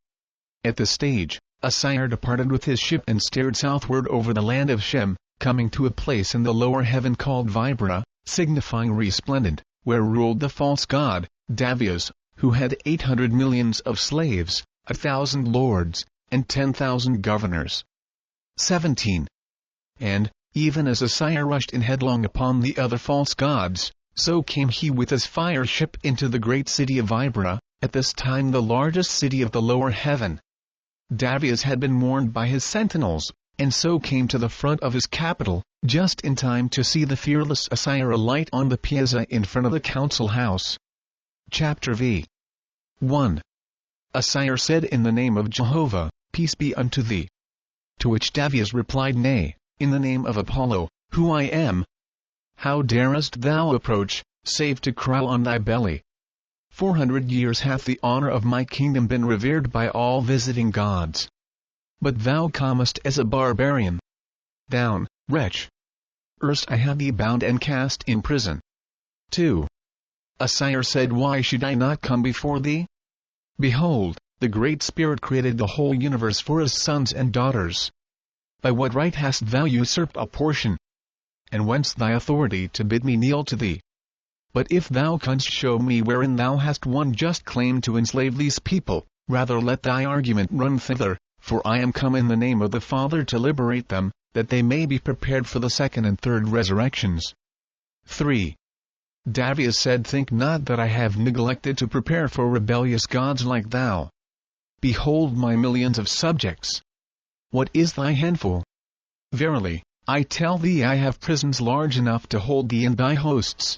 At this stage, Osire departed with his ship and steered southward over the land of Shem, coming to a place in the lower heaven called Vibra, signifying resplendent, where ruled the false god, Davias, who had 800 millions of slaves, 1,000 lords, and 10,000 governors. 17. And, even as Osire rushed in headlong upon the other false gods, so came he with his fire ship into the great city of Vibra, at this time the largest city of the lower heaven. Davias had been warned by his sentinels, and so came to the front of his capital, just in time to see the fearless Osire alight on the piazza in front of the council house. Chapter V. 1. Osire said, "In the name of Jehovah, peace be unto thee." To which Davias replied, "Nay, in the name of Apollo, who I am. How darest thou approach, save to crawl on thy belly? 400 years hath the honor of my kingdom been revered by all visiting gods. But thou comest as a barbarian. Down, wretch! Erst I have thee bound and cast in prison." 2. Osire said, "Why should I not come before thee? Behold, the Great Spirit created the whole universe for his sons and daughters. By what right hast thou usurped a portion? And whence thy authority to bid me kneel to thee? But if thou canst show me wherein thou hast one just claim to enslave these people, rather let thy argument run thither, for I am come in the name of the Father to liberate them, that they may be prepared for the second and third resurrections." 3. Davias said, "Think not that I have neglected to prepare for rebellious gods like thou. Behold my millions of subjects. What is thy handful? Verily, I tell thee I have prisons large enough to hold thee and thy hosts.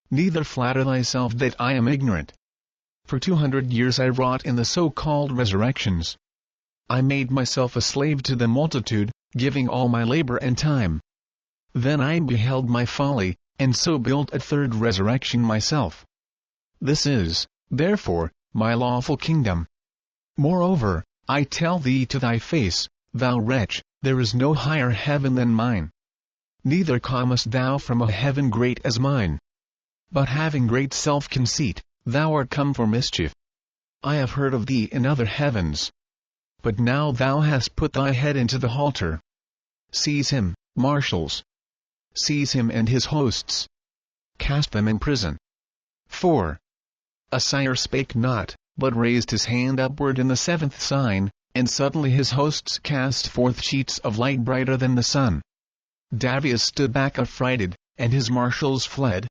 Neither flatter thyself that I am ignorant. For 200 years I wrought in the so-called resurrections. I made myself a slave to the multitude, giving all my labor and time. Then I beheld my folly, and so built a third resurrection myself. This is, therefore, my lawful kingdom. Moreover, I tell thee to thy face, thou wretch, there is no higher heaven than mine. Neither comest thou from a heaven great as mine. But having great self-conceit, thou art come for mischief. I have heard of thee in other heavens. But now thou hast put thy head into the halter. Seize him, marshals. Seize him and his hosts. Cast them in prison." 4. Osire spake not, but raised his hand upward in the seventh sign, and suddenly his hosts cast forth sheets of light brighter than the sun. Davias stood back affrighted, and his marshals fled.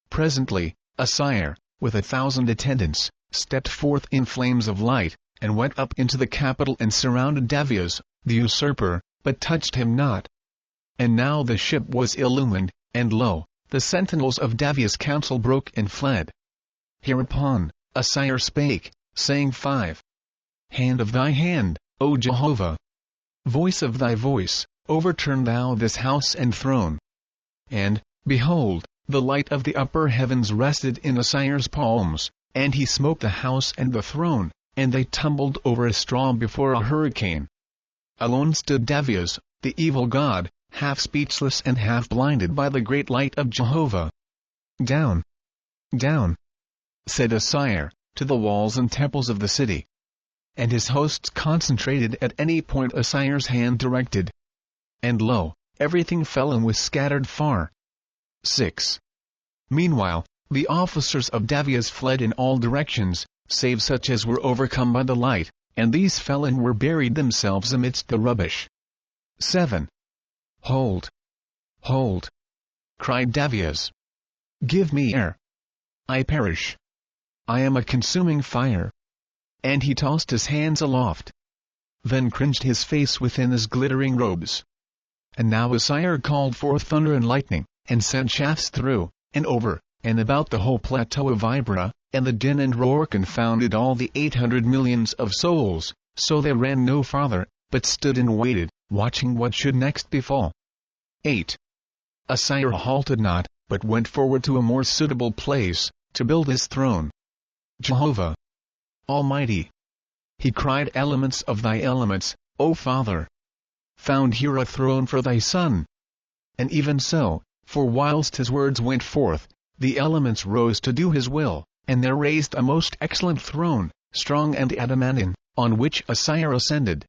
Presently, Osire, with 1,000 attendants, stepped forth in flames of light, and went up into the capital and surrounded Davias, the usurper, but touched him not. And now the ship was illumined, and lo, the sentinels of Davias' council broke and fled. Hereupon, Osire spake, saying, 5. Hand of thy hand, O Jehovah! Voice of thy voice, overturn thou this house and throne. And, behold, the light of the upper heavens rested in Osire's palms, and he smote the house and the throne, and they tumbled over a straw before a hurricane. Alone stood Davias, the evil god, half speechless and half blinded by the great light of Jehovah. "Down! Down!" said Osire, to the walls and temples of the city. And his hosts concentrated at any point Osire's hand directed. And lo, everything fell and was scattered far. 6. Meanwhile, the officers of Davias fled in all directions, save such as were overcome by the light, and these fell and were buried themselves amidst the rubbish. 7. Hold! Hold! cried Davias. Give me air! I perish! I am a consuming fire! And he tossed his hands aloft. Then cringed his face within his glittering robes. And now Osire called forth thunder and lightning, and sent shafts through, and over, and about the whole plateau of Vibra, and the din and roar confounded all the 800 millions of souls, so they ran no farther, but stood and waited, watching what should next befall. 8. Osire halted not, but went forward to a more suitable place, to build his throne. Jehovah Almighty! He cried, elements of thy elements, O Father! Found here a throne for thy Son. And even so, for whilst his words went forth, the elements rose to do his will, and there raised a most excellent throne, strong and adamantine, on which Osire ascended.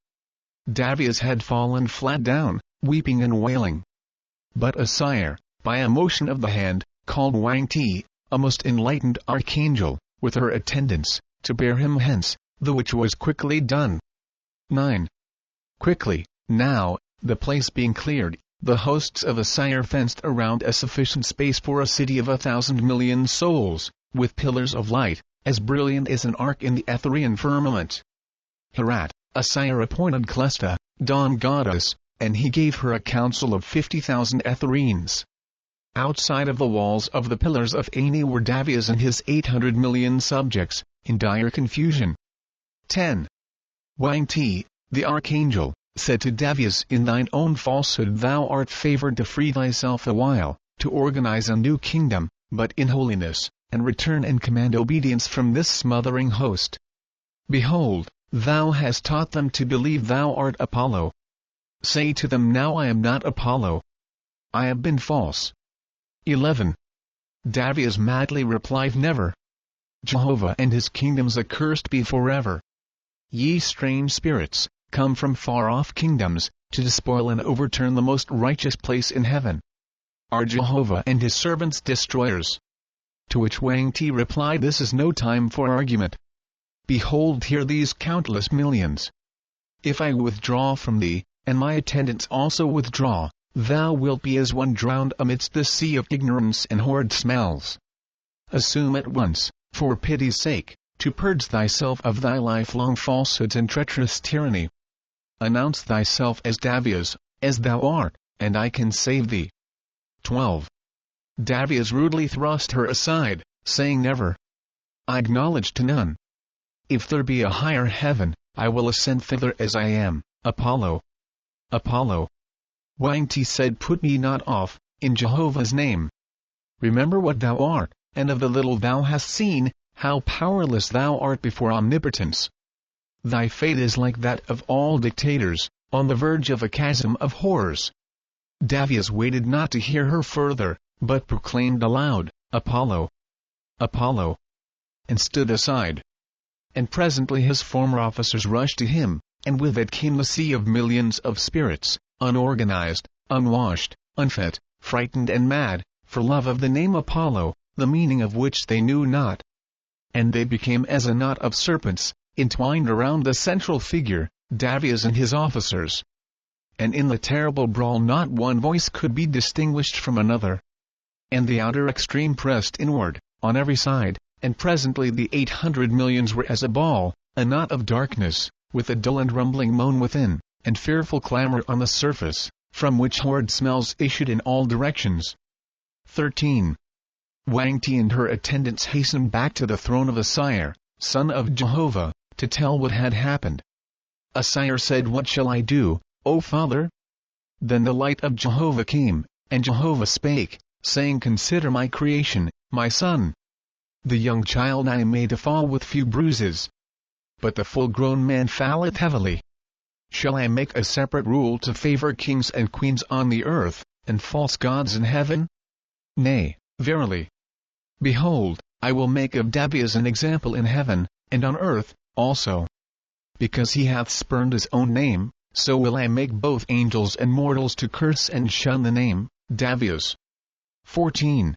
Davias had fallen flat down, weeping and wailing. But Osire, by a motion of the hand, called Wang-ti, a most enlightened archangel, with her attendants, to bear him hence, the which was quickly done. 9. Quickly, now, the place being cleared, the hosts of Osire fenced around a sufficient space for a city of 1,000 million souls, with pillars of light, as brilliant as an arc in the Etherean firmament. Hereat, Osire appointed Clesta, dawn goddess, and he gave her a council of 50,000 Ethereans. Outside of the walls of the pillars of Aire were Davias and his 800 million subjects, in dire confusion. 10. Wang Ti, the archangel, said to Davias, in thine own falsehood thou art favored to free thyself a while, to organize a new kingdom, but in holiness, and return and command obedience from this smothering host. Behold, thou hast taught them to believe thou art Apollo. Say to them now, I am not Apollo. I have been false. 11. Davias madly replied, never. Jehovah and his kingdoms accursed be forever. Ye strange spirits, come from far-off kingdoms, to despoil and overturn the most righteous place in heaven. Are Jehovah and his servants destroyers? To which Wang Ti replied, this is no time for argument. Behold here these countless millions. If I withdraw from thee, and my attendants also withdraw, thou wilt be as one drowned amidst the sea of ignorance and horrid smells. Assume at once, for pity's sake, to purge thyself of thy lifelong falsehoods and treacherous tyranny. Announce thyself as Davias, as thou art, and I can save thee. 12. Davias rudely thrust her aside, saying, never. I acknowledge to none. If there be a higher heaven, I will ascend thither as I am, Apollo. Apollo. Wang Ti said, put me not off, in Jehovah's name. Remember what thou art, and of the little thou hast seen, how powerless thou art before omnipotence. Thy fate is like that of all dictators, on the verge of a chasm of horrors. Davias waited not to hear her further, but proclaimed aloud, Apollo. Apollo. And stood aside. And presently his former officers rushed to him, and with it came the sea of millions of spirits, unorganized, unwashed, unfit, frightened and mad, for love of the name Apollo, the meaning of which they knew not. And they became as a knot of serpents, entwined around the central figure, Davias and his officers. And in the terrible brawl not one voice could be distinguished from another. And the outer extreme pressed inward, on every side, and presently the 800 millions were as a ball, a knot of darkness, with a dull and rumbling moan within, and fearful clamor on the surface, from which horrid smells issued in all directions. 13. Wang Ti and her attendants hastened back to the throne of Osire, son of Jehovah, to tell what had happened. Osire said, what shall I do, O father? Then the light of Jehovah came, and Jehovah spake, saying, consider my creation, my son. The young child I made to fall with few bruises. But the full-grown man falleth heavily. Shall I make a separate rule to favor kings and queens on the earth, and false gods in heaven? Nay, verily. Behold, I will make of Davias an example in heaven, and on earth, also. Because he hath spurned his own name, so will I make both angels and mortals to curse and shun the name, Davias. 14.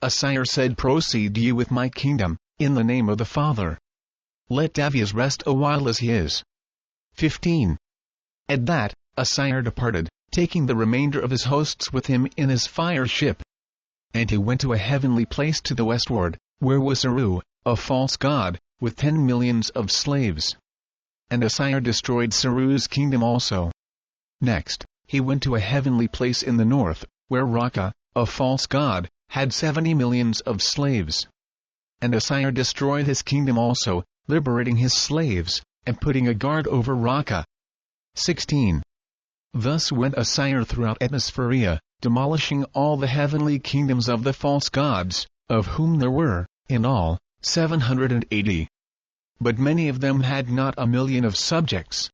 Osire said, proceed ye with my kingdom, in the name of the Father. Let Davias rest a while as he is. 15. At that, Osire departed, taking the remainder of his hosts with him in his fire ship. And he went to a heavenly place to the westward, where was Saru, a false god, with 10 millions of slaves. And Osire destroyed Saru's kingdom also. Next, he went to a heavenly place in the north, where Raka, a false god, had 70 millions of slaves. And Osire destroyed his kingdom also, liberating his slaves, and putting a guard over Raka. 16. Thus went Osire throughout Atmospheria, demolishing all the heavenly kingdoms of the false gods, of whom there were, in all, 780. But many of them had not 1,000,000 of subjects.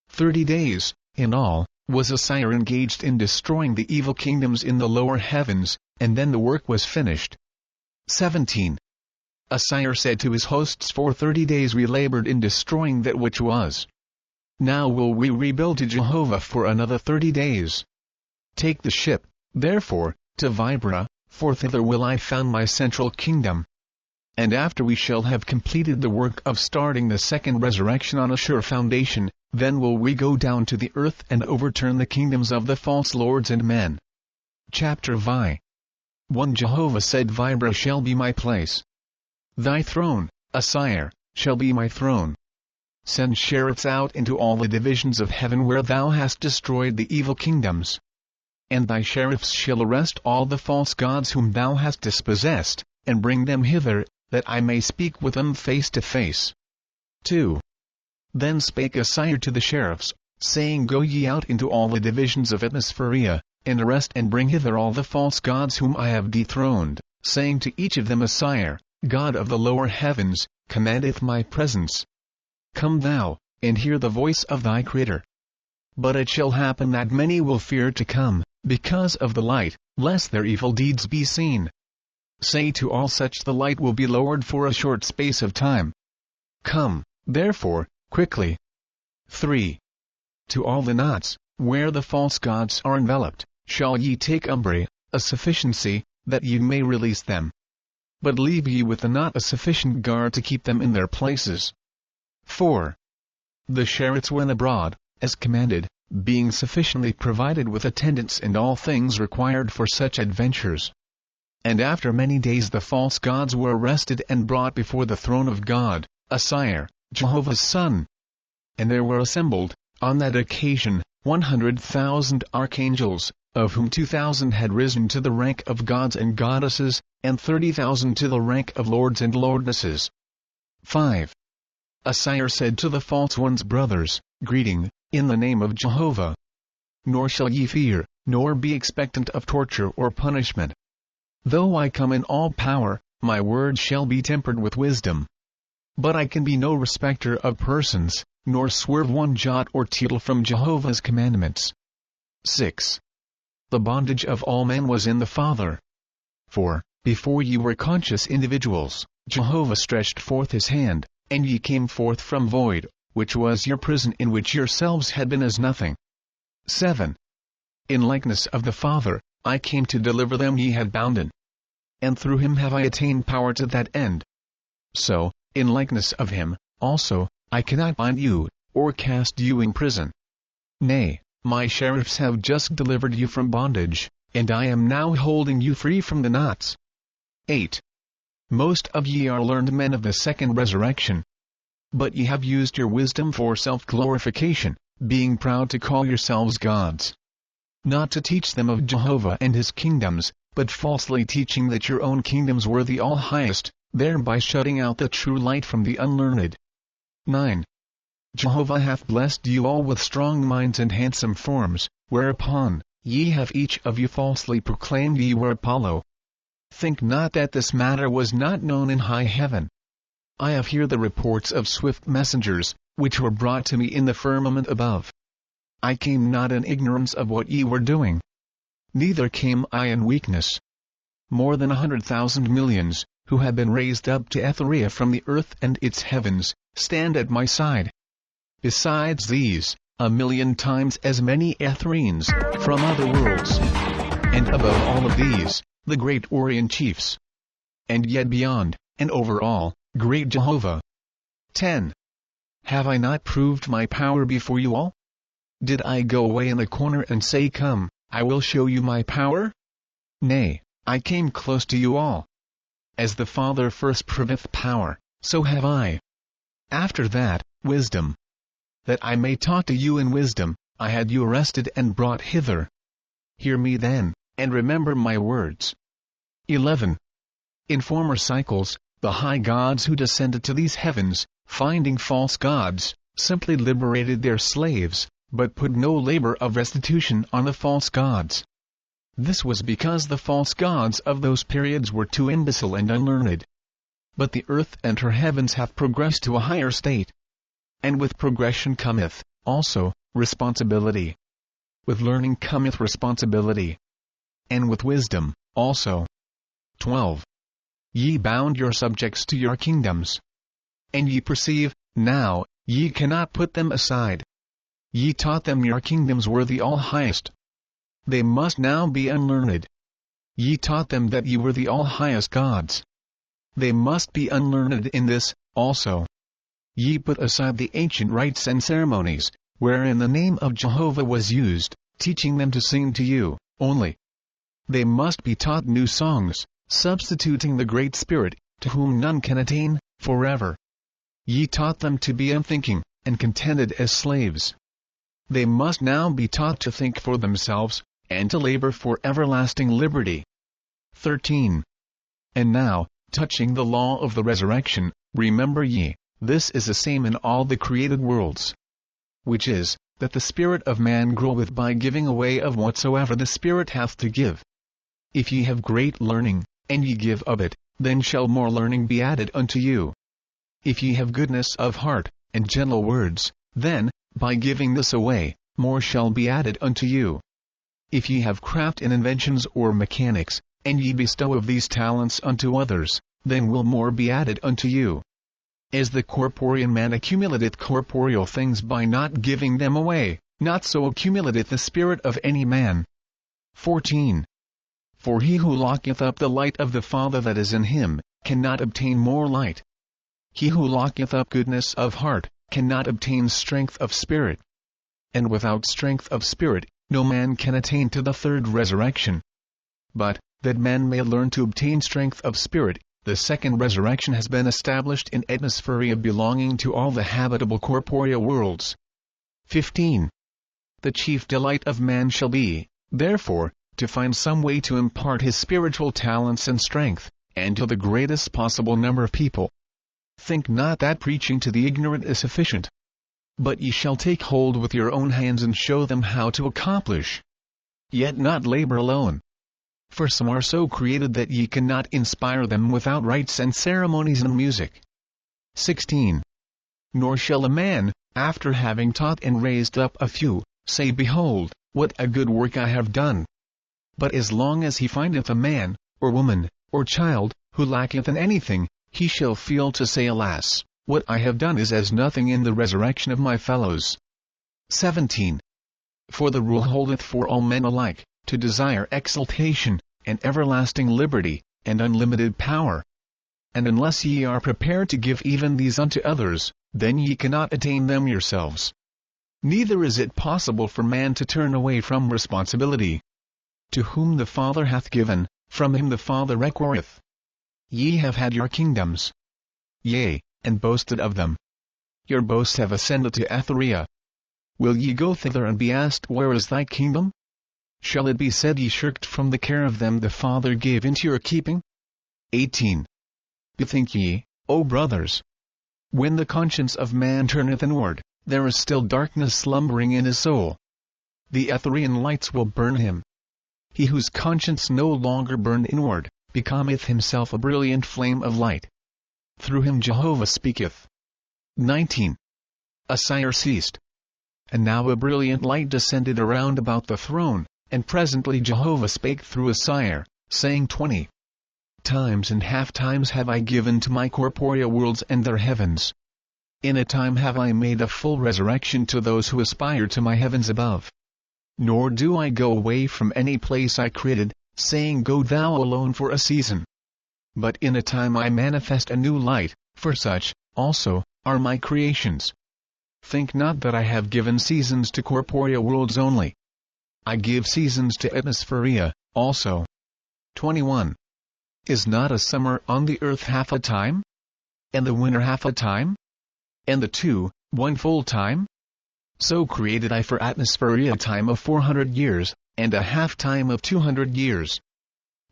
30 days, in all, was Osire engaged in destroying the evil kingdoms in the lower heavens, and then the work was finished. 17. Osire said to his hosts, for 30 days we labored in destroying that which was. Now will we rebuild to Jehovah for another 30 days. Take the ship, therefore, to Vibra, for thither will I found my central kingdom. And after we shall have completed the work of starting the second resurrection on a sure foundation, then will we go down to the earth and overturn the kingdoms of the false lords and men. Chapter Vi. 1 Jehovah said, Vibra shall be my place. Thy throne, Osire, shall be my throne. send sheriffs out into all the divisions of heaven where thou hast destroyed the evil kingdoms. And thy sheriffs shall arrest all the false gods whom thou hast dispossessed, and bring them hither, that I may speak with them face to face. 2. Then spake Osire to the sheriffs, saying, Go ye out into all the divisions of Atmospheria, and arrest and bring hither all the false gods whom I have dethroned, saying to each of them, Osire, God of the lower heavens, commandeth my presence. Come thou, and hear the voice of thy Creator. But it shall happen that many will fear to come, because of the light, lest their evil deeds be seen. Say to all such, the light will be lowered for a short space of time. Come, therefore, quickly. 3. To all the knots, where the false gods are enveloped, shall ye take Umbra, a sufficiency, that ye may release them. But leave ye with the knot a sufficient guard to keep them in their places. 4. The sheriffs went abroad, as commanded, being sufficiently provided with attendants and all things required for such adventures. And after many days the false gods were arrested and brought before the throne of God, Osire, Jehovah's son. And there were assembled, on that occasion, 100,000 archangels, of whom 2,000 had risen to the rank of gods and goddesses, and 30,000 to the rank of lords and lordesses. 5. Osire said to the false ones, Brothers, greeting, in the name of Jehovah. Nor shall ye fear, nor be expectant of torture or punishment. Though I come in all power, my word shall be tempered with wisdom. But I can be no respecter of persons, nor swerve one jot or tittle from Jehovah's commandments. 6. The bondage of all men was in the Father. For, before ye were conscious individuals, Jehovah stretched forth his hand, and ye came forth from void, which was your prison in which yourselves had been as nothing. 7. In likeness of the Father, I came to deliver them ye had bounden. And through him have I attained power to that end. So, in likeness of him, also, I cannot bind you, or cast you in prison. Nay, my sheriffs have just delivered you from bondage, and I am now holding you free from the knots. 8. Most of ye are learned men of the second resurrection. But ye have used your wisdom for self-glorification, being proud to call yourselves gods. Not to teach them of Jehovah and his kingdoms, but falsely teaching that your own kingdoms were the all-highest, thereby shutting out the true light from the unlearned. 9. Jehovah hath blessed you all with strong minds and handsome forms, whereupon, ye have each of you falsely proclaimed ye were Apollo. Think not that this matter was not known in high heaven. I have here the reports of swift messengers, which were brought to me in the firmament above. I came not in ignorance of what ye were doing. Neither came I in weakness. More than 100,000 millions, who have been raised up to Etherean from the earth and its heavens, stand at my side. Besides these, 1,000,000 times as many Ethereans, from other worlds. And above all of these, the great Orion chiefs. And yet beyond, and over all, great Jehovah. 10. Have I not proved my power before you all? Did I go away in the corner and say, Come, I will show you my power? Nay, I came close to you all. As the Father first proveth power, so have I. After that, wisdom. That I may talk to you in wisdom, I had you arrested and brought hither. Hear me then, and remember my words. 11. In former cycles, the high gods who descended to these heavens, finding false gods, simply liberated their slaves, but put no labor of restitution on the false gods. This was because the false gods of those periods were too imbecile and unlearned. But the earth and her heavens have progressed to a higher state. And with progression cometh, also, responsibility. With learning cometh responsibility. And with wisdom, also. 12. Ye bound your subjects to your kingdoms. And ye perceive, now, ye cannot put them aside. Ye taught them your kingdoms were the all-highest. They must now be unlearned. Ye taught them that ye were the all-highest gods. They must be unlearned in this, also. Ye put aside the ancient rites and ceremonies, wherein the name of Jehovah was used, teaching them to sing to you, only. They must be taught new songs, substituting the Great Spirit, to whom none can attain, forever. Ye taught them to be unthinking, and contented as slaves. They must now be taught to think for themselves, and to labor for everlasting liberty. 13. And now, touching the law of the resurrection, remember ye, this is the same in all the created worlds. Which is, that the spirit of man groweth by giving away of whatsoever the Spirit hath to give. If ye have great learning, and ye give of it, then shall more learning be added unto you. If ye have goodness of heart, and gentle words, then, by giving this away, more shall be added unto you. If ye have craft in inventions or mechanics, and ye bestow of these talents unto others, then will more be added unto you. As the corporeal man accumulateth corporeal things by not giving them away, not so accumulateth the spirit of any man. 14. For he who locketh up the light of the Father that is in him, cannot obtain more light. He who locketh up goodness of heart, cannot obtain strength of spirit. And without strength of spirit, no man can attain to the third resurrection. But, that man may learn to obtain strength of spirit, the second resurrection has been established in Atmospheria belonging to all the habitable corporeal worlds. 15. The chief delight of man shall be, therefore, to find some way to impart his spiritual talents and strength, and to the greatest possible number of people. Think not that preaching to the ignorant is sufficient. But ye shall take hold with your own hands and show them how to accomplish. Yet not labor alone. For some are so created that ye cannot inspire them without rites and ceremonies and music. 16. Nor shall a man, after having taught and raised up a few, say, Behold, what a good work I have done. But as long as he findeth a man, or woman, or child, who lacketh in anything, he shall feel to say, Alas, what I have done is as nothing in the resurrection of my fellows. 17. For the rule holdeth for all men alike, to desire exaltation, and everlasting liberty, and unlimited power. And unless ye are prepared to give even these unto others, then ye cannot attain them yourselves. Neither is it possible for man to turn away from responsibility. To whom the Father hath given, from him the Father requireth. Ye have had your kingdoms. Yea, and boasted of them. Your boasts have ascended to Etherean. Will ye go thither and be asked, Where is thy kingdom? Shall it be said ye shirked from the care of them the Father gave into your keeping? 18. Bethink ye, O brothers. When the conscience of man turneth inward, there is still darkness slumbering in his soul. The Etherean lights will burn him. He whose conscience no longer burned inward, becometh himself a brilliant flame of light. Through him Jehovah speaketh. 19. Osire ceased. And now a brilliant light descended around about the throne, and presently Jehovah spake through Osire, saying 20 times and half times have I given to my corporeal worlds and their heavens. In a time have I made a full resurrection to those who aspire to my heavens above. Nor do I go away from any place I created, saying Go thou alone for a season. But in a time I manifest a new light, for such, also, are my creations. Think not that I have given seasons to corporeal worlds only. I give seasons to Atmospheria, also. 21. Is not a summer on the earth half a time? And the winter half a time? And the two, one full time? So created I for Atmospheria a time of 400 years, and a half time of 200 years.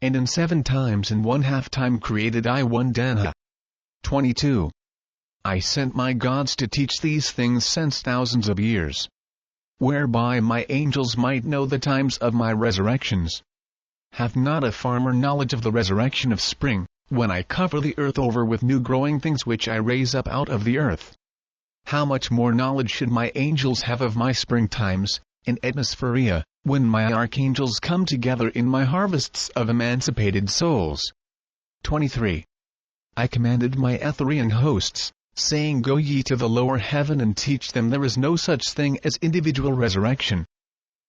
And in 7 times and 1/2 time created I 1 Danha. 22. I sent my gods to teach these things since thousands of years, whereby my angels might know the times of my resurrections. Hath not a farmer knowledge of the resurrection of spring, when I cover the earth over with new growing things which I raise up out of the earth? How much more knowledge should my angels have of my spring times, in Atmospheria, when my archangels come together in my harvests of emancipated souls? 23. I commanded my Etherean hosts, saying Go ye to the lower heaven and teach them there is no such thing as individual resurrection.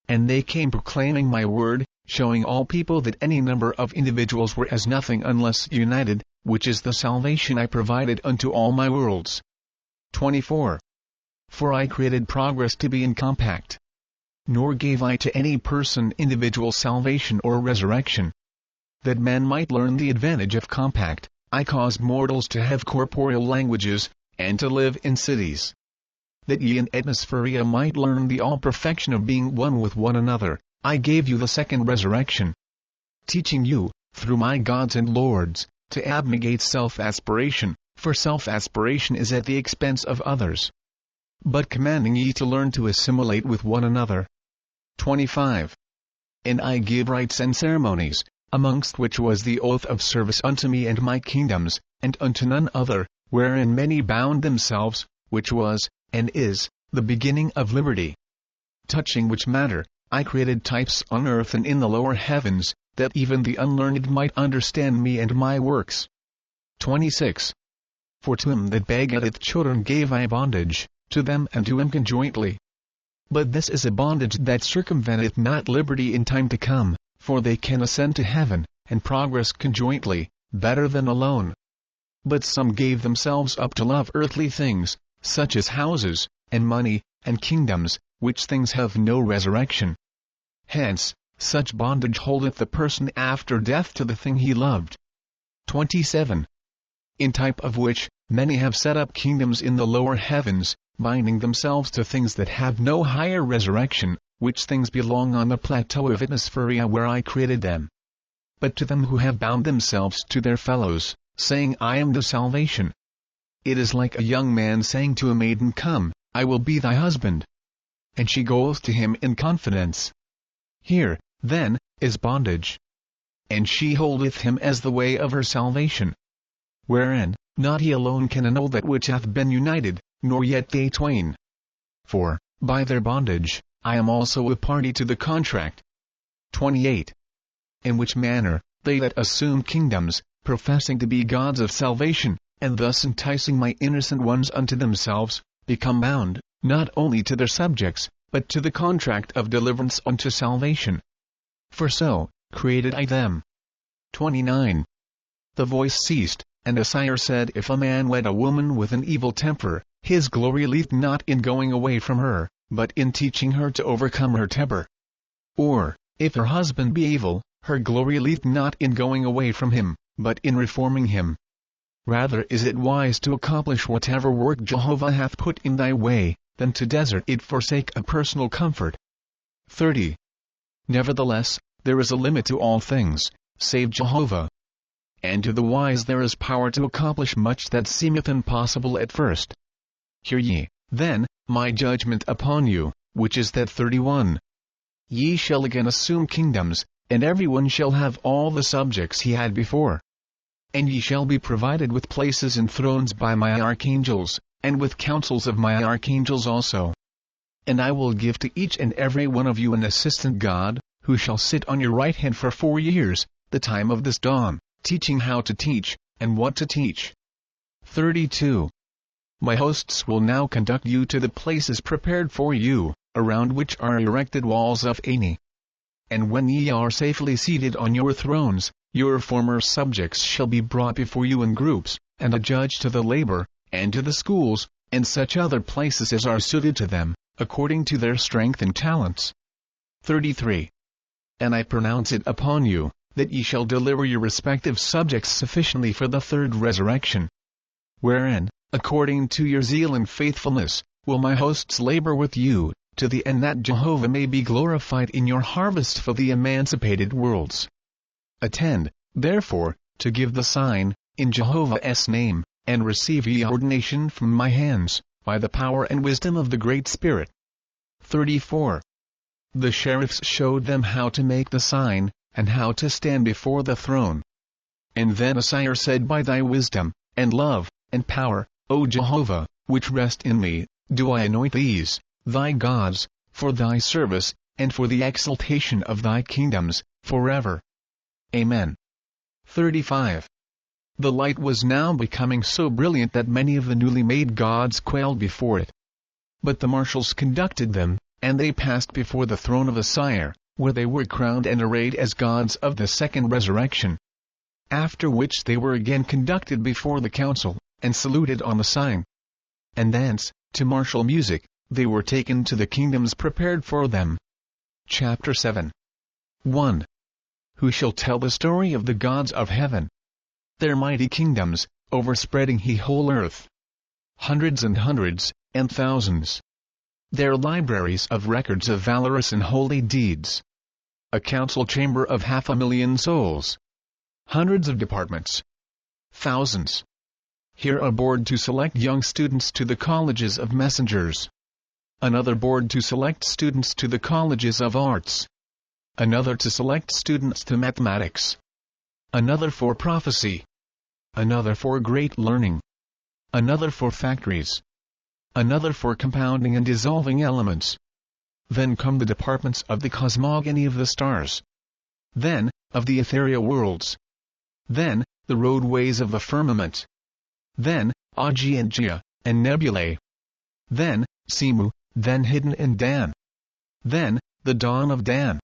And they came proclaiming my word, showing all people that any number of individuals were as nothing unless united, which is the salvation I provided unto all my worlds. 24. For I created progress to be in compact. Nor gave I to any person individual salvation or resurrection. That man might learn the advantage of compact, I caused mortals to have corporeal languages, and to live in cities. that ye in Atmospheria might learn the all-perfection of being one with one another, I gave you the second resurrection, teaching you, through my gods and lords, to abnegate self-aspiration, for self-aspiration is at the expense of others, but commanding ye to learn to assimilate with one another. 25. And I give rites and ceremonies, amongst which was the oath of service unto me and my kingdoms, and unto none other, wherein many bound themselves, which was, and is, the beginning of liberty. Touching which matter, I created types on earth and in the lower heavens, that even the unlearned might understand me and my works. 26. For to him that begetteth children gave I bondage, to them and to him conjointly. But this is a bondage that circumventeth not liberty in time to come, for they can ascend to heaven, and progress conjointly, better than alone. But some gave themselves up to love earthly things, such as houses, and money, and kingdoms, which things have no resurrection. Hence, such bondage holdeth the person after death to the thing he loved. 27. In type of which, many have set up kingdoms in the lower heavens, binding themselves to things that have no higher resurrection, which things belong on the plateau of Atmospheria where I created them. But to them who have bound themselves to their fellows, saying I am the salvation, it is like a young man saying to a maiden, Come, I will be thy husband. And she goeth to him in confidence. Here, then, is bondage. And she holdeth him as the way of her salvation, wherein, not he alone can annul that which hath been united, nor yet they twain. For, by their bondage, I am also a party to the contract. 28. In which manner, they that assume kingdoms, professing to be gods of salvation, and thus enticing my innocent ones unto themselves, become bound, not only to their subjects, but to the contract of deliverance unto salvation. For so, created I them. 29. The voice ceased, and Osire said, If a man wed a woman with an evil temper, his glory lieth not in going away from her, but in teaching her to overcome her temper. Or, if her husband be evil, her glory lieth not in going away from him, but in reforming him. Rather is it wise to accomplish whatever work Jehovah hath put in thy way, than to desert it for sake of personal comfort. 30. Nevertheless, there is a limit to all things, save Jehovah. And to the wise there is power to accomplish much that seemeth impossible at first. Hear ye, then, my judgment upon you, which is that 31. Ye shall again assume kingdoms, and every one shall have all the subjects he had before. And ye shall be provided with places and thrones by my archangels, and with counsels of my archangels also. And I will give to each and every one of you an assistant god, who shall sit on your right hand for 4 years, the time of this dawn, teaching how to teach, and what to teach. 32. My hosts will now conduct you to the places prepared for you, around which are erected walls of Aire. And when ye are safely seated on your thrones, your former subjects shall be brought before you in groups, and adjudged to the labor, and to the schools, and such other places as are suited to them, according to their strength and talents. 33. And I pronounce it upon you, that ye shall deliver your respective subjects sufficiently for the third resurrection. Wherein, according to your zeal and faithfulness, will my hosts labor with you, to the end that Jehovah may be glorified in your harvest for the emancipated worlds. Attend, therefore, to give the sign, in Jehovah's name, and receive ye ordination from my hands, by the power and wisdom of the Great Spirit. 34. The sheriffs showed them how to make the sign, and how to stand before the throne. And then Osire said, By thy wisdom, and love, and power, O Jehovah, which rest in me, do I anoint these, thy gods, for thy service, and for the exaltation of thy kingdoms, forever. Amen. 35. The light was now becoming so brilliant that many of the newly made gods quailed before it. But the marshals conducted them, and they passed before the throne of Osire, where they were crowned and arrayed as gods of the second resurrection. After which they were again conducted before the council, and saluted on the sign. And thence, to martial music, they were taken to the kingdoms prepared for them. Chapter 7. 1. Who shall tell the story of the gods of heaven? Their mighty kingdoms, overspreading the whole earth. Hundreds and hundreds, and thousands. Their libraries of records of valorous and holy deeds. A council chamber of 500,000 souls. Hundreds of departments. Thousands. Here a board to select young students to the colleges of messengers. Another board to select students to the colleges of arts. Another to select students to mathematics. Another for prophecy. Another for great learning. Another for factories. Another for compounding and dissolving elements. Then come the departments of the cosmogony of the stars. Then, of the ethereal worlds. Then, the roadways of the firmament. Then, Agia and nebulae. Then, Simu, then hidden in Dan. Then, the dawn of Dan.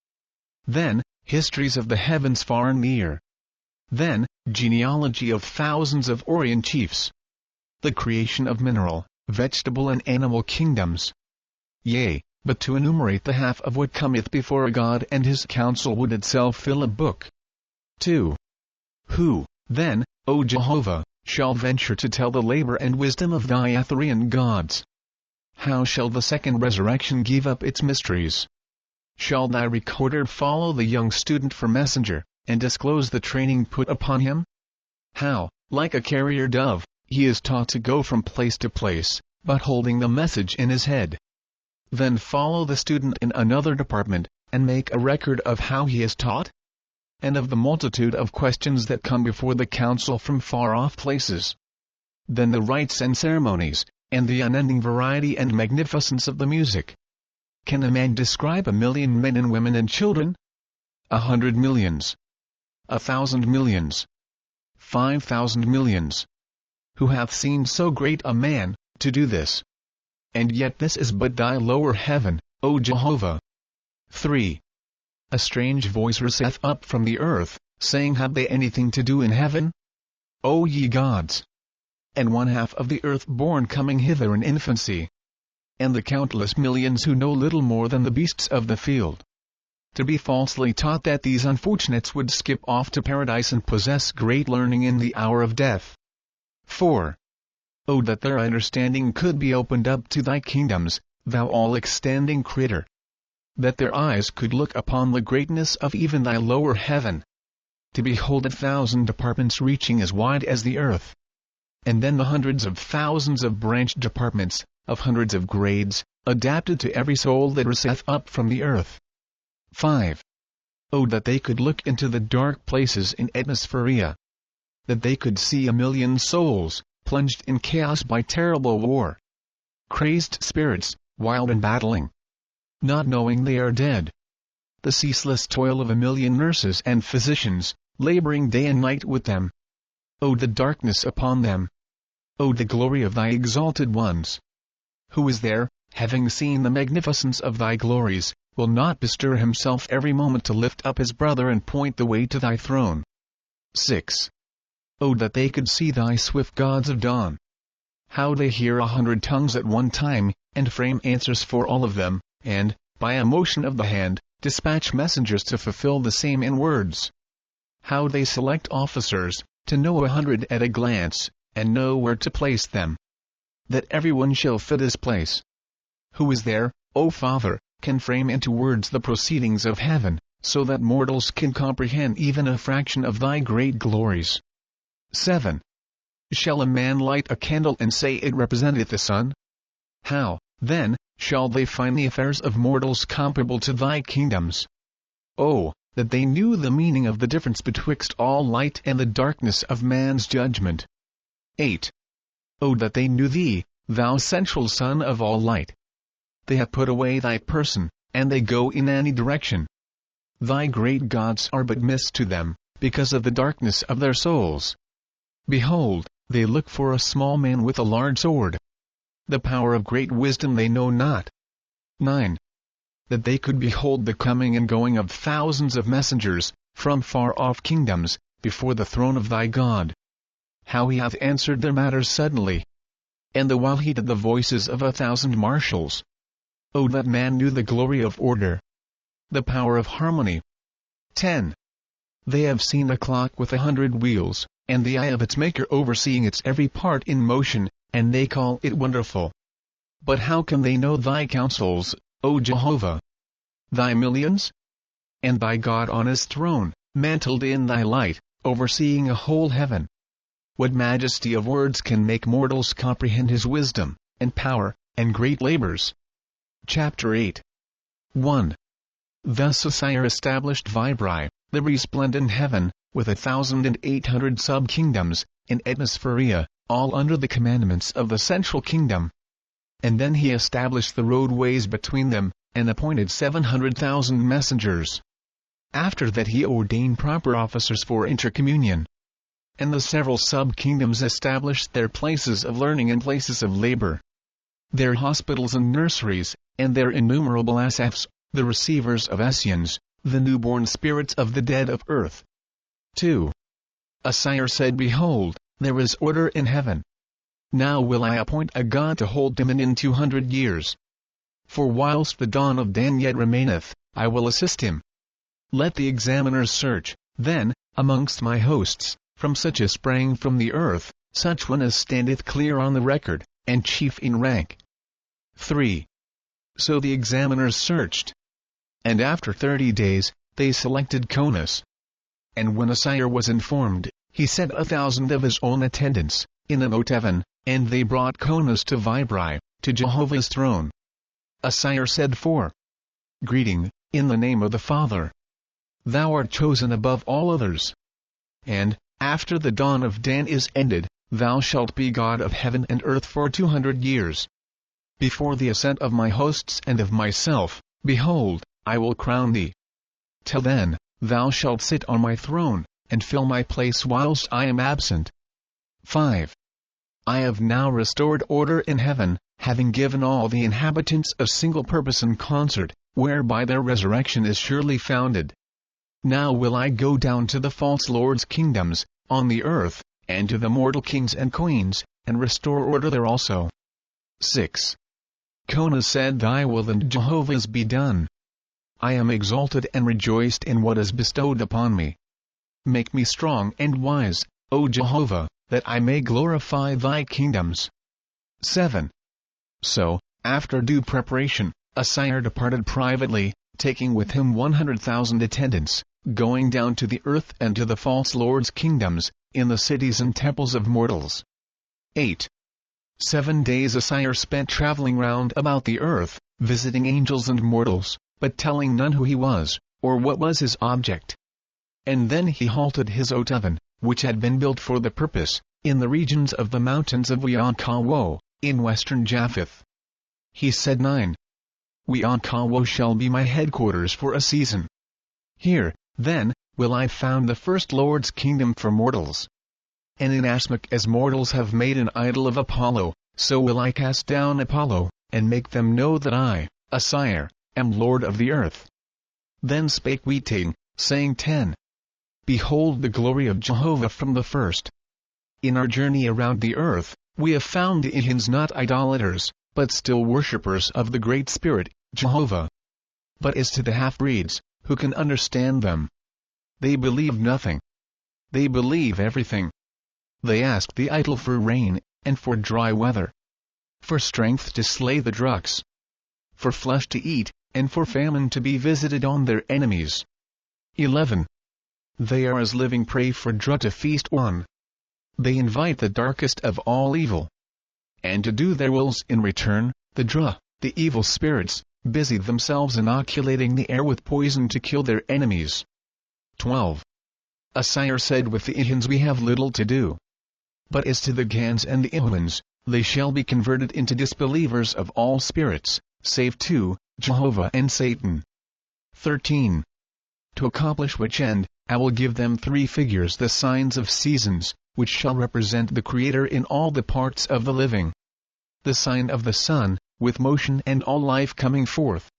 Then, histories of the heavens far and near. Then, genealogy of thousands of Orient chiefs. The creation of mineral, vegetable and animal kingdoms. Yea, but to enumerate the half of what cometh before a God and his counsel would itself fill a book. 2. Who, then, O Jehovah, shall venture to tell the labor and wisdom of thy Etherean gods? How shall the second resurrection give up its mysteries? Shall thy recorder follow the young student for messenger, and disclose the training put upon him? How, like a carrier dove, he is taught to go from place to place, but holding the message in his head. Then follow the student in another department, and make a record of how he is taught? And of the multitude of questions that come before the council from far-off places. Then the rites and ceremonies, and the unending variety and magnificence of the music. Can a man describe 1,000,000 men and women and children? 100 millions. 1,000 millions. 5,000 millions. Who hath seen so great a man, to do this? And yet this is but thy lower heaven, O Jehovah. 3. A strange voice riseth up from the earth, saying, have they anything to do in heaven? O ye gods! And one half of the earth born coming hither in infancy. And the countless millions who know little more than the beasts of the field. To be falsely taught that these unfortunates would skip off to paradise and possess great learning in the hour of death. 4. O that their understanding could be opened up to thy kingdoms, thou all-extending Creator! That their eyes could look upon the greatness of even thy lower heaven. To behold 1,000 departments reaching as wide as the earth. And then the hundreds of thousands of branched departments, of hundreds of grades, adapted to every soul that riseth up from the earth. 5. O that they could look into the dark places in Atmospheria. That they could see 1,000,000 souls, plunged in chaos by terrible war. Crazed spirits, wild and battling. Not knowing they are dead. The ceaseless toil of 1,000,000 nurses and physicians, laboring day and night with them. O the darkness upon them! O the glory of thy exalted ones! Who is there, having seen the magnificence of thy glories, will not bestir himself every moment to lift up his brother and point the way to thy throne? 6. O that they could see thy swift gods of dawn! How they hear 100 tongues at one time, and frame answers for all of them, and, by a motion of the hand, dispatch messengers to fulfill the same in words. How they select officers, to know 100 at a glance, and know where to place them. That everyone shall fit his place. Who is there, O Father, can frame into words the proceedings of heaven, so that mortals can comprehend even a fraction of thy great glories? 7. Shall a man light a candle and say it representeth the sun? How, then, shall they find the affairs of mortals comparable to thy kingdoms? Oh, that they knew the meaning of the difference betwixt all light and the darkness of man's judgment. 8. Oh that they knew thee, thou central sun of all light! They have put away thy person, and they go in any direction. Thy great gods are but mist to them, because of the darkness of their souls. Behold, they look for a small man with a large sword. The power of great wisdom they know not. 9. That they could behold the coming and going of thousands of messengers, from far-off kingdoms, before the throne of thy God. How he hath answered their matters suddenly! And the while heeded the voices of 1,000 marshals. O that man knew the glory of order! The power of harmony! 10. They have seen a clock with 100 wheels, and the eye of its maker overseeing its every part in motion, and they call it wonderful. But how can they know thy counsels, O Jehovah? Thy millions? And thy God on his throne, mantled in thy light, overseeing a whole heaven. What majesty of words can make mortals comprehend his wisdom, and power, and great labors? Chapter 8. 1. Thus Osire established Vibra, the resplendent heaven, with 1,800 sub-kingdoms, in Atmospherea, all under the commandments of the central kingdom. And then he established the roadways between them, and appointed 700,000 messengers. After that he ordained proper officers for intercommunion. And the several sub-kingdoms established their places of learning and places of labor. Their hospitals and nurseries, and their innumerable asafs, the receivers of Essions, the newborn spirits of the dead of earth. 2. Osire said, Behold, there is order in heaven. Now will I appoint a god to hold dominion 200 years. For whilst the dawn of Dan yet remaineth, I will assist him. Let the examiners search, then, amongst my hosts, from such as sprang from the earth, such one as standeth clear on the record, and chief in rank. 3. So the examiners searched. And after 30 days, they selected Conus. And when Osire was informed, he sent 1,000 of his own attendants, in an oath, and they brought Conus to Vibra, to Jehovah's throne. Osire said 4. Greeting, in the name of the Father. Thou art chosen above all others. And, after the dawn of Dan is ended, thou shalt be God of heaven and earth for 200 years. Before the ascent of my hosts and of myself, behold, I will crown thee. Till then, thou shalt sit on my throne, and fill my place whilst I am absent. 5. I have now restored order in heaven, having given all the inhabitants a single purpose and concert, whereby their resurrection is surely founded. Now will I go down to the false lords' kingdoms, on the earth, and to the mortal kings and queens, and restore order there also. 6. Conus said, Thy will and Jehovah's be done. I am exalted and rejoiced in what is bestowed upon me. Make me strong and wise, O Jehovah, that I may glorify thy kingdoms. 7. So, after due preparation, Osire departed privately, taking with him 100,000 attendants, going down to the earth and to the false lords' kingdoms, in the cities and temples of mortals. 8. 7 days Osire spent traveling round about the earth, visiting angels and mortals, but telling none who he was, or what was his object. And then he halted his oath, which had been built for the purpose, in the regions of the mountains of Weonkawo, in western Japheth. He said 9. Weonkawo shall be my headquarters for a season. Here, then, will I found the first Lord's kingdom for mortals. And inasmuch as mortals have made an idol of Apollo, so will I cast down Apollo, and make them know that I, Osire, am Lord of the earth. Then spake Weting, saying 10. Behold the glory of Jehovah from the first. In our journey around the earth, we have found the Ihans not idolaters, but still worshippers of the Great Spirit, Jehovah. But as to the half-breeds, who can understand them? They believe nothing. They believe everything. They ask the idol for rain, and for dry weather. For strength to slay the drugs. For flesh to eat, and for famine to be visited on their enemies. 11. They are as living prey for Dra to feast on. They invite the darkest of all evil. And to do their wills in return, the Dra, the evil spirits, busy themselves inoculating the air with poison to kill their enemies. 12. Osire said, with the Ihans we have little to do. But as to the Gans and the Ihans, they shall be converted into disbelievers of all spirits, save two, Jehovah and Satan. 13. To accomplish which end, I will give them 3 figures, the signs of seasons, which shall represent the Creator in all the parts of the living. The sign of the sun, with motion and all life coming forth.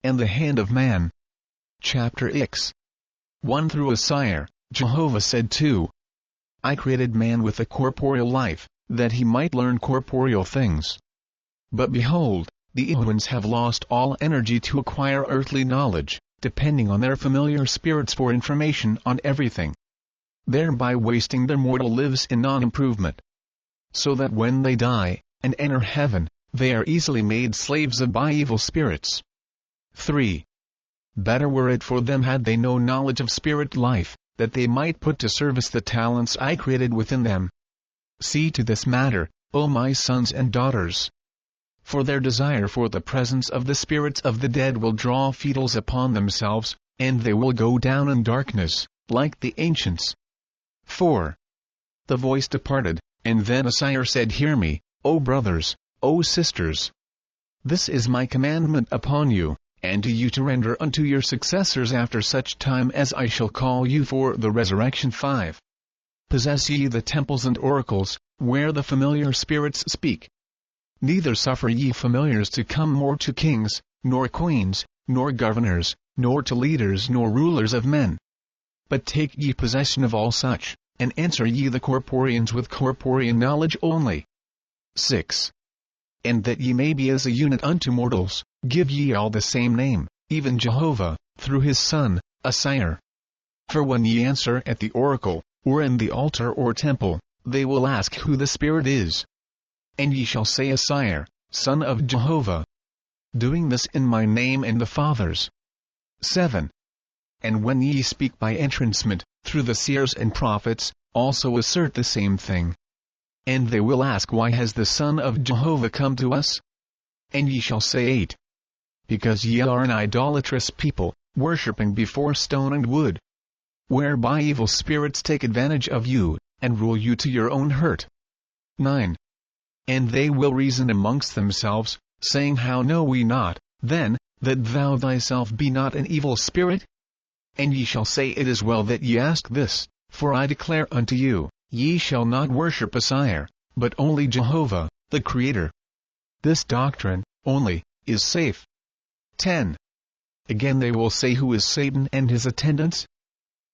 And the hand of man. Chapter X. 1 through Osire, Jehovah said 2. I created man with a corporeal life, that he might learn corporeal things. But behold, the Ihans have lost all energy to acquire earthly knowledge, depending on their familiar spirits for information on everything. Thereby wasting their mortal lives in non-improvement. So that when they die, and enter heaven, they are easily made slaves of by evil spirits. 3. Better were it for them had they no knowledge of spirit life, that they might put to service the talents I created within them. See to this matter, O my sons and daughters. For their desire for the presence of the spirits of the dead will draw fetals upon themselves, and they will go down in darkness, like the ancients. 4. The voice departed, and then Osire said, Hear me, O brothers, O sisters. This is my commandment upon you, and to you to render unto your successors after such time as I shall call you for the resurrection. 5. Possess ye the temples and oracles, where the familiar spirits speak. Neither suffer ye familiars to come more to kings, nor queens, nor governors, nor to leaders nor rulers of men. But take ye possession of all such, and answer ye the corporeans with corporean knowledge only. 6. And that ye may be as a unit unto mortals, give ye all the same name, even Jehovah, through his Son, Osire. For when ye answer at the oracle, or in the altar or temple, they will ask who the Spirit is. And ye shall say, Osire, Son of Jehovah. Doing this in my name and the Father's. 7. And when ye speak by entrancement, through the seers and prophets, also assert the same thing. And they will ask, Why has the Son of Jehovah come to us? And ye shall say, 8. Because ye are an idolatrous people, worshipping before stone and wood, whereby evil spirits take advantage of you, and rule you to your own hurt. 9. And they will reason amongst themselves, saying, How know we not, then, that thou thyself be not an evil spirit? And ye shall say, It is well that ye ask this, for I declare unto you, ye shall not worship Osire, but only Jehovah, the Creator. This doctrine, only, is safe. 10. Again they will say, Who is Satan and his attendants?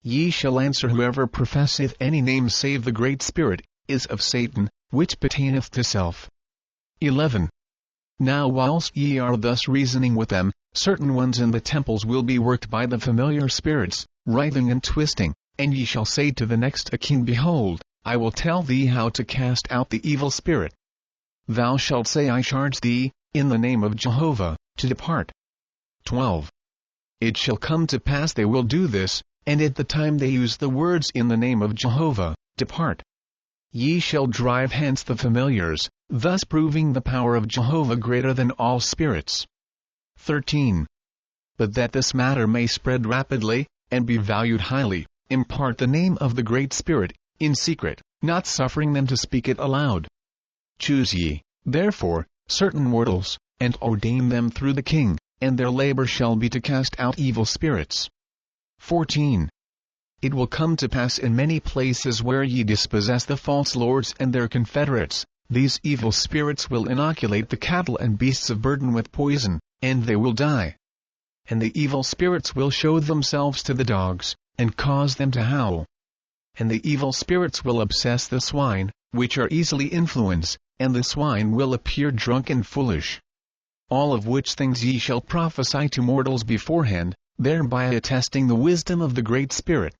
Ye shall answer, Whoever professeth any name save the Great Spirit, is of Satan, which pertaineth to self. 11. Now whilst ye are thus reasoning with them, certain ones in the temples will be worked by the familiar spirits, writhing and twisting, and ye shall say to the next of kin, Behold, I will tell thee how to cast out the evil spirit. Thou shalt say, I charge thee, in the name of Jehovah, to depart. 12. It shall come to pass they will do this, and at the time they use the words in the name of Jehovah, depart. Ye shall drive hence the familiars, thus proving the power of Jehovah greater than all spirits. 13. But that this matter may spread rapidly, and be valued highly, impart the name of the Great Spirit, in secret, not suffering them to speak it aloud. Choose ye, therefore, certain mortals, and ordain them through the king, and their labor shall be to cast out evil spirits. 14. It will come to pass in many places where ye dispossess the false lords and their confederates, these evil spirits will inoculate the cattle and beasts of burden with poison, and they will die. And the evil spirits will show themselves to the dogs, and cause them to howl. And the evil spirits will obsess the swine, which are easily influenced, and the swine will appear drunk and foolish. All of which things ye shall prophesy to mortals beforehand, thereby attesting the wisdom of the Great Spirit.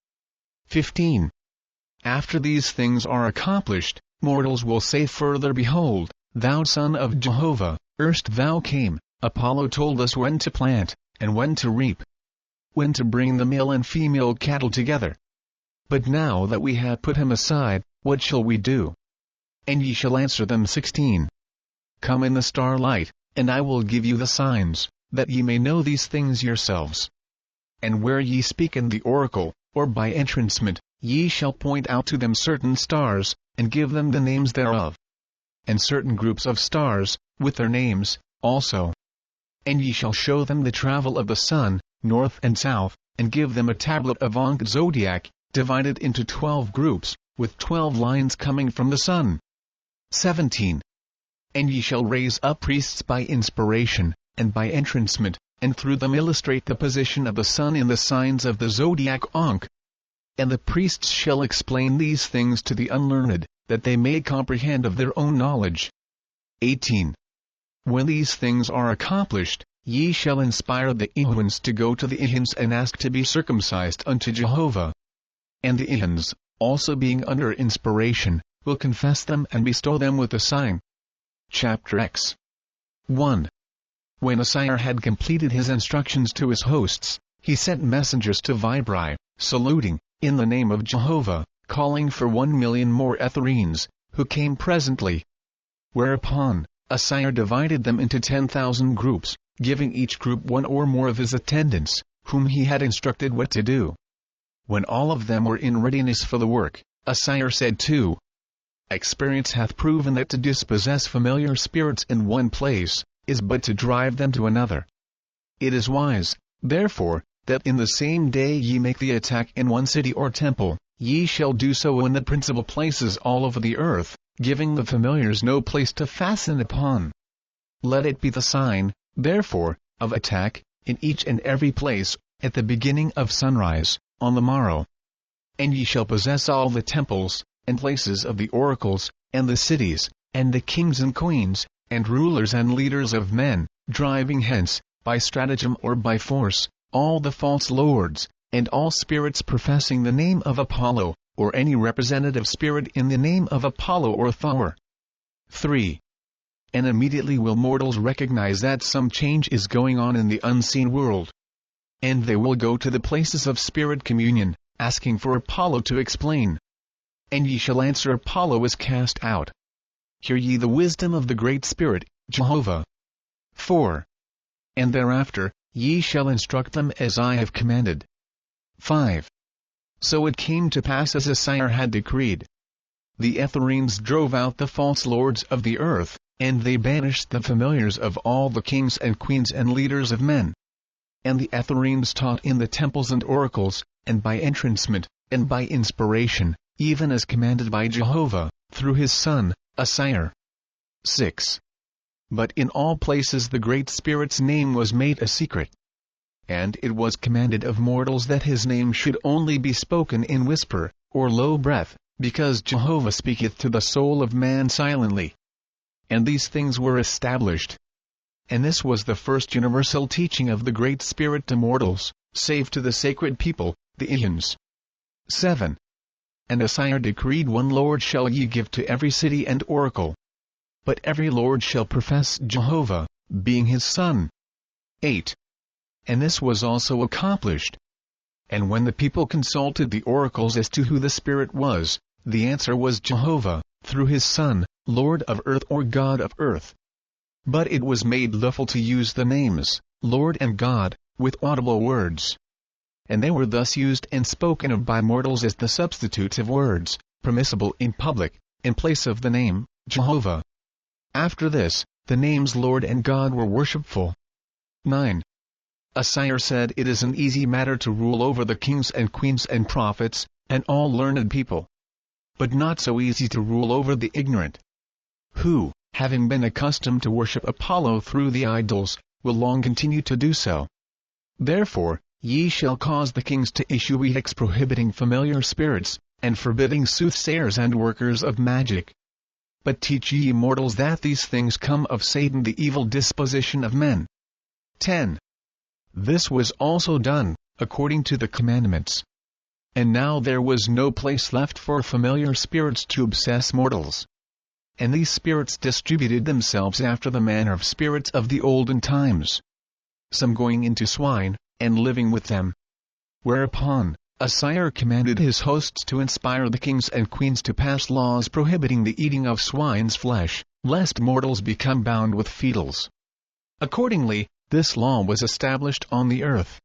15. After these things are accomplished, mortals will say further, Behold, thou Son of Jehovah, erst thou came, Apollo told us when to plant, and when to reap, when to bring the male and female cattle together. But now that we have put him aside, what shall we do? And ye shall answer them. 16. Come in the starlight, and I will give you the signs, that ye may know these things yourselves. And where ye speak in the oracle, or by entrancement, ye shall point out to them certain stars, and give them the names thereof. And certain groups of stars, with their names, also. And ye shall show them the travel of the sun, north and south, and give them a tablet of Zodiac, divided into 12 groups, with 12 lines coming from the sun. 17. And ye shall raise up priests by inspiration, and by entrancement, and through them illustrate the position of the sun in the signs of the Zodiac Ankh. And the priests shall explain these things to the unlearned, that they may comprehend of their own knowledge. 18. When these things are accomplished, ye shall inspire the Ehuans to go to the Ehans and ask to be circumcised unto Jehovah. And the Ehans, also being under inspiration, will confess them and bestow them with a sign. Chapter X. 1. When Osire had completed his instructions to his hosts, he sent messengers to Vibra, saluting, in the name of Jehovah, calling for 1,000,000 more Ethereans, who came presently. Whereupon, Osire divided them into 10,000 groups, giving each group one or more of his attendants, whom he had instructed what to do. When all of them were in readiness for the work, Osire said to Experience hath proven that to dispossess familiar spirits in one place, is but to drive them to another. It is wise, therefore, that in the same day ye make the attack in one city or temple, ye shall do so in the principal places all over the earth, giving the familiars no place to fasten upon. Let it be the sign, therefore, of attack, in each and every place, at the beginning of sunrise, on the morrow. And ye shall possess all the temples, and places of the oracles, and the cities, and the kings and queens, and rulers and leaders of men, driving hence, by stratagem or by force, all the false lords, and all spirits professing the name of Apollo, or any representative spirit in the name of Apollo or Thor. 3. And immediately will mortals recognize that some change is going on in the unseen world. And they will go to the places of spirit communion, asking for Apollo to explain. And ye shall answer Apollo is cast out. Hear ye the wisdom of the Great Spirit, Jehovah. 4. And thereafter, ye shall instruct them as I have commanded. 5. So it came to pass as Osire had decreed. The Ethereans drove out the false lords of the earth, and they banished the familiars of all the kings and queens and leaders of men. And the Ethereans taught in the temples and oracles, and by entrancement, and by inspiration, even as commanded by Jehovah, through his son, Osire. 6. But in all places the Great Spirit's name was made a secret. And it was commanded of mortals that his name should only be spoken in whisper, or low breath, because Jehovah speaketh to the soul of man silently. And these things were established. And this was the first universal teaching of the Great Spirit to mortals, save to the sacred people, the Eons. 7. And Osire decreed one Lord shall ye give to every city and oracle. But every Lord shall profess Jehovah, being his son. 8. And this was also accomplished. And when the people consulted the oracles as to who the Spirit was, the answer was Jehovah, through his Son, Lord of earth or God of earth. But it was made lawful to use the names, Lord and God, with audible words. And they were thus used and spoken of by mortals as the substitutes of words, permissible in public, in place of the name, Jehovah. After this, the names Lord and God were worshipful. 9. Osire said it is an easy matter to rule over the kings and queens and prophets, and all learned people. But not so easy to rule over the ignorant. Who, having been accustomed to worship Apollo through the idols, will long continue to do so. Therefore, ye shall cause the kings to issue edicts prohibiting familiar spirits, and forbidding soothsayers and workers of magic. But teach ye mortals that these things come of Satan, the evil disposition of men. 10. This was also done, according to the commandments. And now there was no place left for familiar spirits to obsess mortals. And these spirits distributed themselves after the manner of spirits of the olden times, some going into swine, and living with them. Whereupon, Osire commanded his hosts to inspire the kings and queens to pass laws prohibiting the eating of swine's flesh, lest mortals become bound with fetals. Accordingly, this law was established on the earth.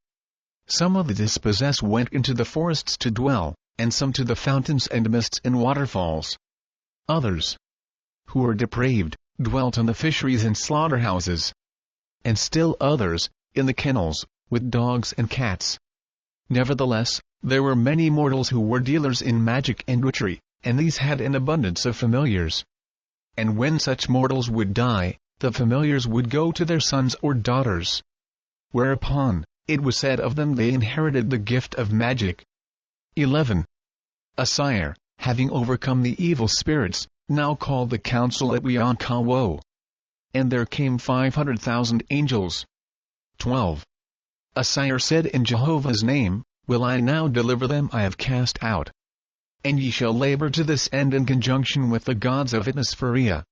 Some of the dispossessed went into the forests to dwell, and some to the fountains and mists and waterfalls. Others, who were depraved, dwelt in the fisheries and slaughterhouses. And still others, in the kennels, with dogs and cats. Nevertheless, there were many mortals who were dealers in magic and witchery, and these had an abundance of familiars. And when such mortals would die, the familiars would go to their sons or daughters. Whereupon, it was said of them they inherited the gift of magic. 11. Osire, having overcome the evil spirits, now called the council at Oahspe. And there came 500,000 angels. 12. Osire said in Jehovah's name, Will I now deliver them I have cast out? And ye shall labor to this end in conjunction with the gods of Atmospheria.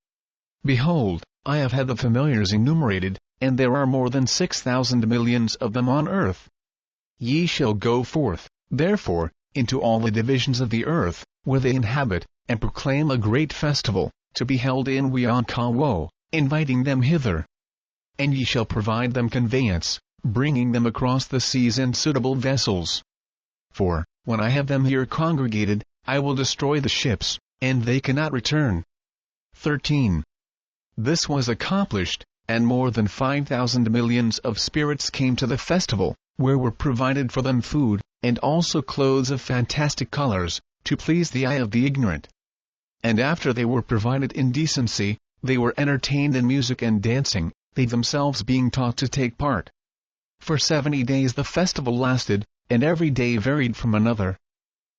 Behold, I have had the familiars enumerated, and there are more than 6,000 millions of them on earth. Ye shall go forth, therefore, into all the divisions of the earth, where they inhabit, and proclaim a great festival, to be held in Wiankawo, inviting them hither. And ye shall provide them conveyance, bringing them across the seas in suitable vessels. For, when I have them here congregated, I will destroy the ships, and they cannot return. 13. This was accomplished, and more than 5,000 millions of spirits came to the festival, where were provided for them food, and also clothes of fantastic colors, to please the eye of the ignorant. And after they were provided in decency, they were entertained in music and dancing, they themselves being taught to take part. For 70 days the festival lasted, and every day varied from another.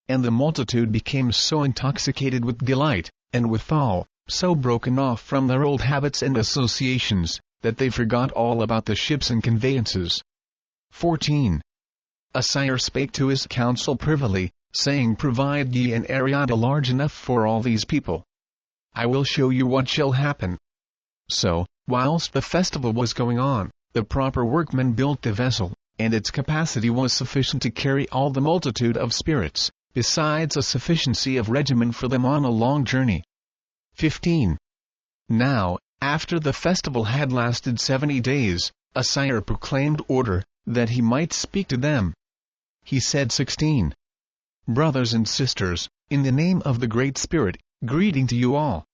And the multitude became so intoxicated with delight, and withal, so broken off from their old habits and associations, that they forgot all about the ships and conveyances. 14. Osire spake to his council privily, saying, Provide ye an area large enough for all these people. I will show you what shall happen. So, whilst the festival was going on, the proper workmen built the vessel, and its capacity was sufficient to carry all the multitude of spirits, besides a sufficiency of regimen for them on a long journey. 15. Now, after the festival had lasted 70 days, Osire proclaimed order, that he might speak to them. He said 16. Brothers and sisters, in the name of the Great Spirit, greeting to you all.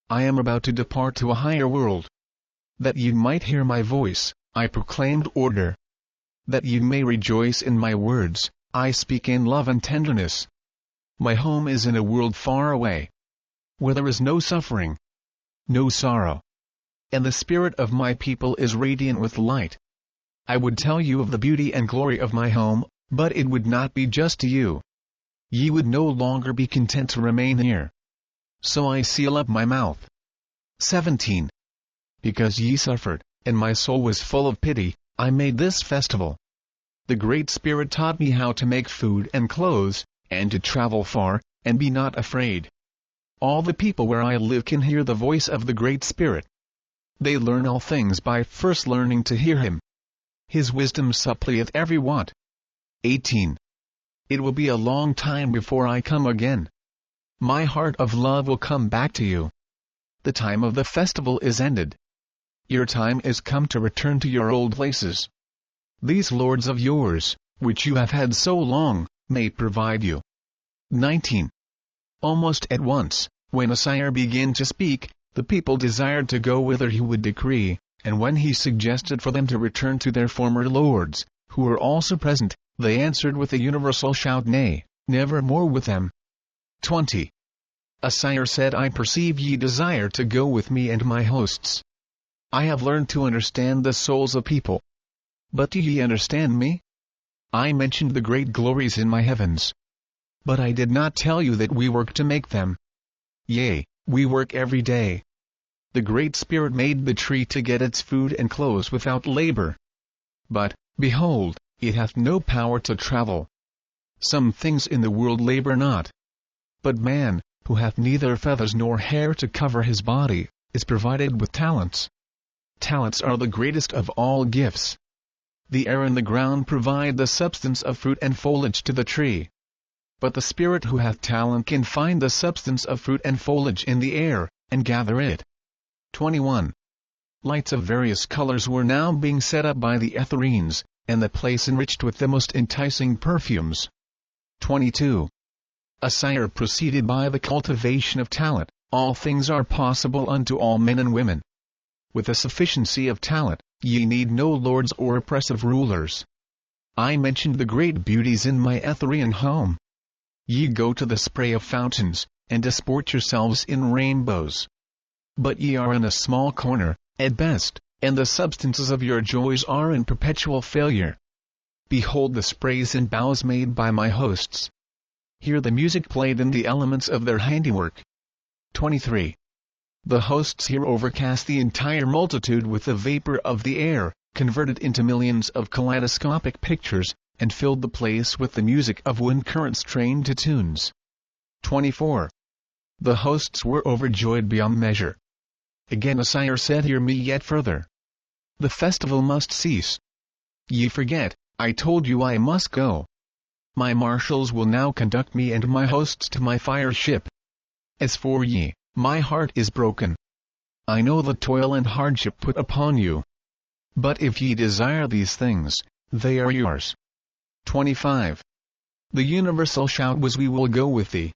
I am about to depart to a higher world. That you might hear my voice, I proclaimed order. That you may rejoice in my words, I speak in love and tenderness. My home is in a world far away, where there is no suffering, no sorrow. And the spirit of my people is radiant with light. I would tell you of the beauty and glory of my home, but it would not be just to you. Ye would no longer be content to remain here. So I seal up my mouth. 17. Because ye suffered, and my soul was full of pity, I made this festival. The Great Spirit taught me how to make food and clothes, and to travel far, and be not afraid. All the people where I live can hear the voice of the Great Spirit. They learn all things by first learning to hear him. His wisdom supplieth every want. 18. It will be a long time before I come again. My heart of love will come back to you. The time of the festival is ended. Your time is come to return to your old places. These lords of yours, which you have had so long, may provide you. 19. Almost at once, when Osire began to speak, the people desired to go whither he would decree, and when he suggested for them to return to their former lords, who were also present, they answered with a universal shout, Nay, never more with them. 20. Osire said, I perceive ye desire to go with me and my hosts. I have learned to understand the souls of people. But do ye understand me? I mentioned the great glories in my heavens. But I did not tell you that we work to make them. Yea, we work every day. The Great Spirit made the tree to get its food and clothes without labor. But, behold, it hath no power to travel. Some things in the world labor not. But man, who hath neither feathers nor hair to cover his body, is provided with talents. Talents are the greatest of all gifts. The air and the ground provide the substance of fruit and foliage to the tree. But the spirit who hath talent can find the substance of fruit and foliage in the air, and gather it. 21. Lights of various colors were now being set up by the Ethereans, and the place enriched with the most enticing perfumes. 22. Osire proceeded by the cultivation of talent, all things are possible unto all men and women. With a sufficiency of talent, ye need no lords or oppressive rulers. I mentioned the great beauties in my Etherean home. Ye go to the spray of fountains, and disport yourselves in rainbows. But ye are in a small corner, at best, and the substances of your joys are in perpetual failure. Behold the sprays and boughs made by my hosts. Hear the music played in the elements of their handiwork. 23. The hosts here overcast the entire multitude with the vapor of the air, converted into millions of kaleidoscopic pictures, and filled the place with the music of wind currents trained to tunes. 24. The hosts were overjoyed beyond measure. Again Osire said, hear me yet further. The festival must cease. Ye forget, I told you I must go. My marshals will now conduct me and my hosts to my fire ship. As for ye, my heart is broken. I know the toil and hardship put upon you. But if ye desire these things, they are yours. 25. The universal shout was, we will go with thee.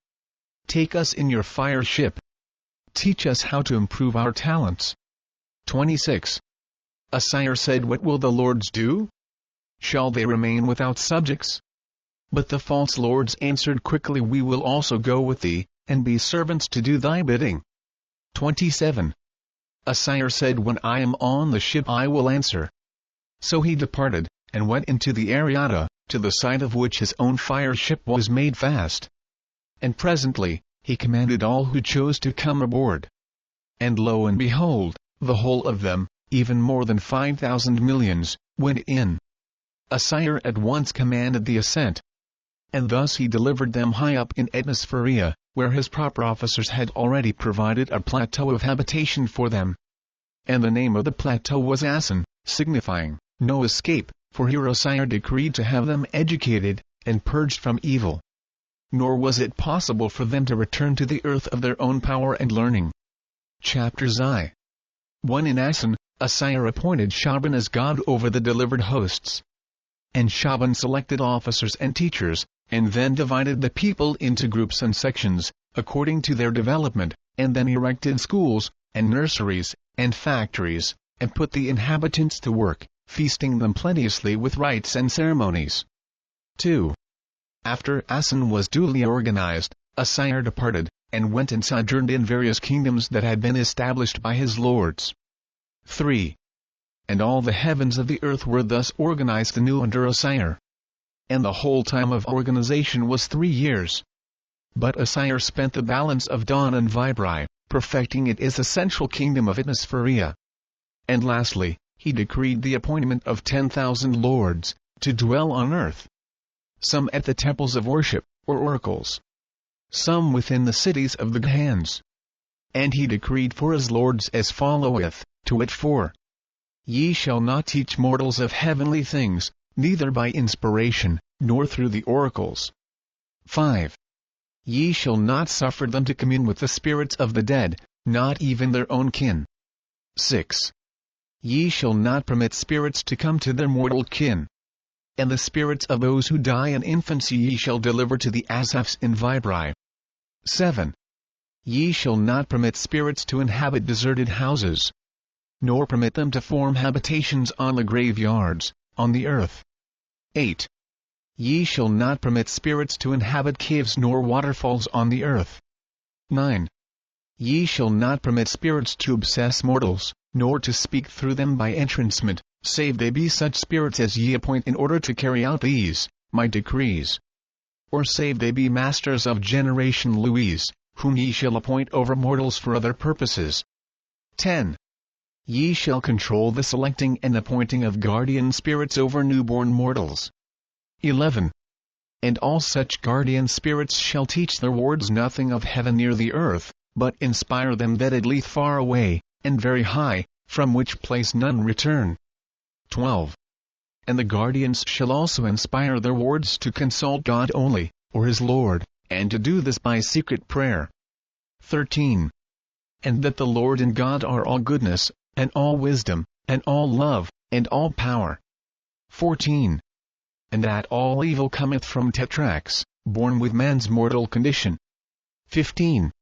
Take us in your fire ship. Teach us how to improve our talents. 26. Osire said, what will the lords do? Shall they remain without subjects? But the false lords answered quickly, we will also go with thee, and be servants to do thy bidding. 27. Osire said, when I am on the ship I will answer. So he departed, and went into the Aire, to the side of which his own fire ship was made fast. And presently, he commanded all who chose to come aboard. And lo and behold, the whole of them, even more than 5,000 millions, went in. Osire at once commanded the ascent. And thus he delivered them high up in Atmospheria, where his proper officers had already provided a plateau of habitation for them. And the name of the plateau was Asin, signifying, no escape, for here Osire decreed to have them educated, and purged from evil. Nor was it possible for them to return to the earth of their own power and learning. Chapters I. 1. In Asin, Osire appointed Shaban as god over the delivered hosts. And Shaban selected officers and teachers, and then divided the people into groups and sections, according to their development, and then erected schools, and nurseries, and factories, and put the inhabitants to work, feasting them plenteously with rites and ceremonies. 2. After Asin was duly organized, Osire departed, and went and sojourned in various kingdoms that had been established by his lords. 3. And all the heavens of the earth were thus organized anew under Osire. And the whole time of organization was 3 years. But Osire spent the balance of dawn and Vibra, perfecting it as a central kingdom of Atmospheria. And lastly, he decreed the appointment of 10,000 lords, to dwell on earth. Some at the temples of worship, or oracles. Some within the cities of the Gahans. And he decreed for his lords as followeth, to wit 4. Ye shall not teach mortals of heavenly things, neither by inspiration, nor through the oracles. 5. Ye shall not suffer them to commune with the spirits of the dead, not even their own kin. 6. Ye shall not permit spirits to come to their mortal kin. And the spirits of those who die in infancy ye shall deliver to the Asafs in Vibra. 7. Ye shall not permit spirits to inhabit deserted houses, nor permit them to form habitations on the graveyards, on the earth. 8. Ye shall not permit spirits to inhabit caves nor waterfalls on the earth. 9. Ye shall not permit spirits to obsess mortals, nor to speak through them by entrancement, save they be such spirits as ye appoint in order to carry out these, my decrees. Or save they be masters of generation Louise, whom ye shall appoint over mortals for other purposes. 10. Ye shall control the selecting and appointing of guardian spirits over newborn mortals. 11. And all such guardian spirits shall teach their wards nothing of heaven near the earth, but inspire them that it lieth far away, and very high, from which place none return. 12. And the guardians shall also inspire their wards to consult God only, or his Lord, and to do this by secret prayer. 13. And that the Lord and God are all goodness, and all wisdom, and all love, and all power. 14. And that all evil cometh from Tetrax, born with man's mortal condition. 15.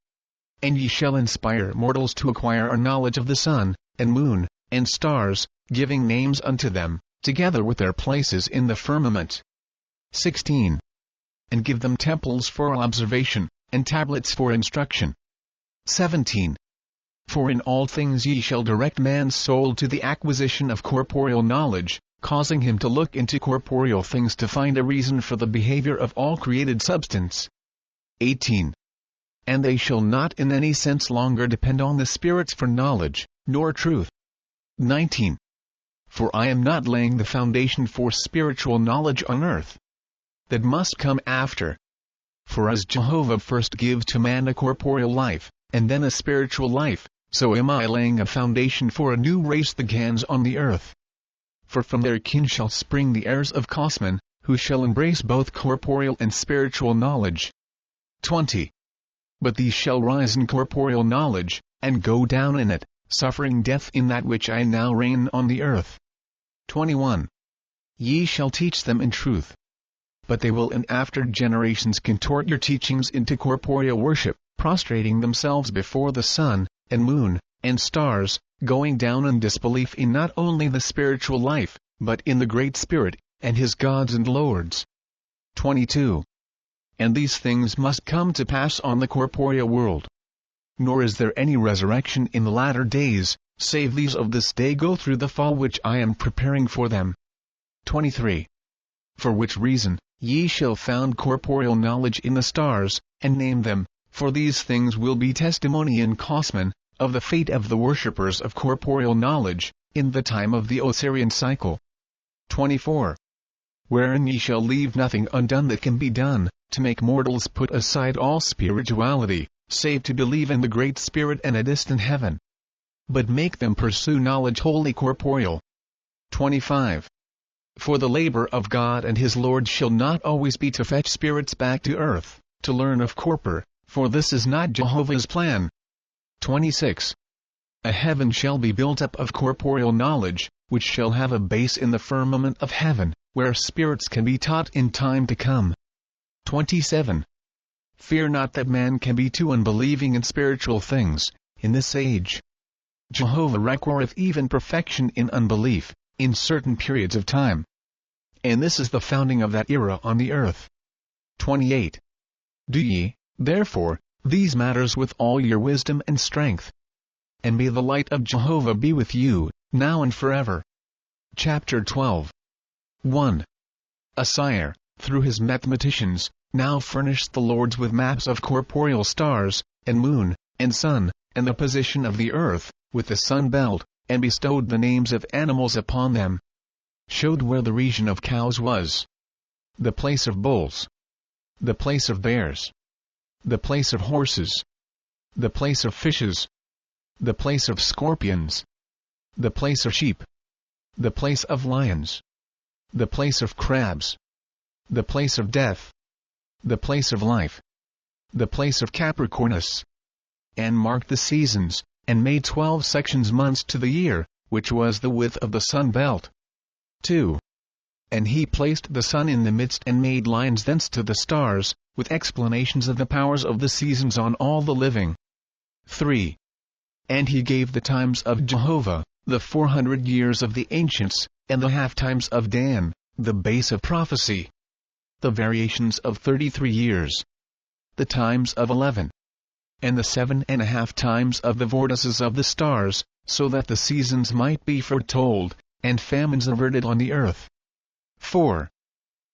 And ye shall inspire mortals to acquire a knowledge of the sun, and moon, and stars, giving names unto them, together with their places in the firmament. 16. And give them temples for observation, and tablets for instruction. 17. For in all things ye shall direct man's soul to the acquisition of corporeal knowledge, causing him to look into corporeal things to find a reason for the behavior of all created substance. 18. And they shall not in any sense longer depend on the spirits for knowledge, nor truth. 19. For I am not laying the foundation for spiritual knowledge on earth. That must come after. For as Jehovah first gives to man a corporeal life, and then a spiritual life, so am I laying a foundation for a new race the Gans on the earth. For from their kin shall spring the heirs of Cosman, who shall embrace both corporeal and spiritual knowledge. 20. But these shall rise in corporeal knowledge, and go down in it, suffering death in that which I now reign on the earth. 21. Ye shall teach them in truth. But they will in after generations contort your teachings into corporeal worship, prostrating themselves before the sun, and moon, and stars, going down in disbelief in not only the spiritual life, but in the Great Spirit, and his gods and lords. 22. And these things must come to pass on the corporeal world. Nor is there any resurrection in the latter days, save these of this day go through the fall which I am preparing for them. 23. For which reason, ye shall found corporeal knowledge in the stars, and name them, for these things will be testimony in Cosman, of the fate of the worshippers of corporeal knowledge, in the time of the Osirian cycle. 24. Wherein ye shall leave nothing undone that can be done, to make mortals put aside all spirituality, save to believe in the Great Spirit and a distant heaven. But make them pursue knowledge wholly corporeal. 25. For the labor of God and his Lord shall not always be to fetch spirits back to earth, to learn of corpor, for this is not Jehovah's plan. 26. A heaven shall be built up of corporeal knowledge, which shall have a base in the firmament of heaven, where spirits can be taught in time to come. 27. Fear not that man can be too unbelieving in spiritual things, in this age. Jehovah requireth even perfection in unbelief, in certain periods of time. And this is the founding of that era on the earth. 28. Do ye, therefore, these matters with all your wisdom and strength. And may the light of Jehovah be with you, now and forever. Chapter 12. 1. Osire, through his mathematicians, now furnished the lords with maps of corporeal stars, and moon, and sun, and the position of the earth, with the sun belt, and bestowed the names of animals upon them. Showed where the region of cows was, the place of bulls, the place of bears, the place of horses, the place of fishes, the place of scorpions, the place of sheep, the place of lions, the place of crabs, the place of death, the place of life, the place of Capricornus, and marked the seasons, and made 12 sections months to the year, which was the width of the sun belt. 2. And he placed the sun in the midst and made lines thence to the stars, with explanations of the powers of the seasons on all the living. 3. And he gave the times of Jehovah, the 400 years of the ancients, and the half-times of Dan, the base of prophecy. The variations of 33 years. The times of 11. And the 7.5 times of the vortices of the stars, so that the seasons might be foretold, and famines averted on the earth. 4.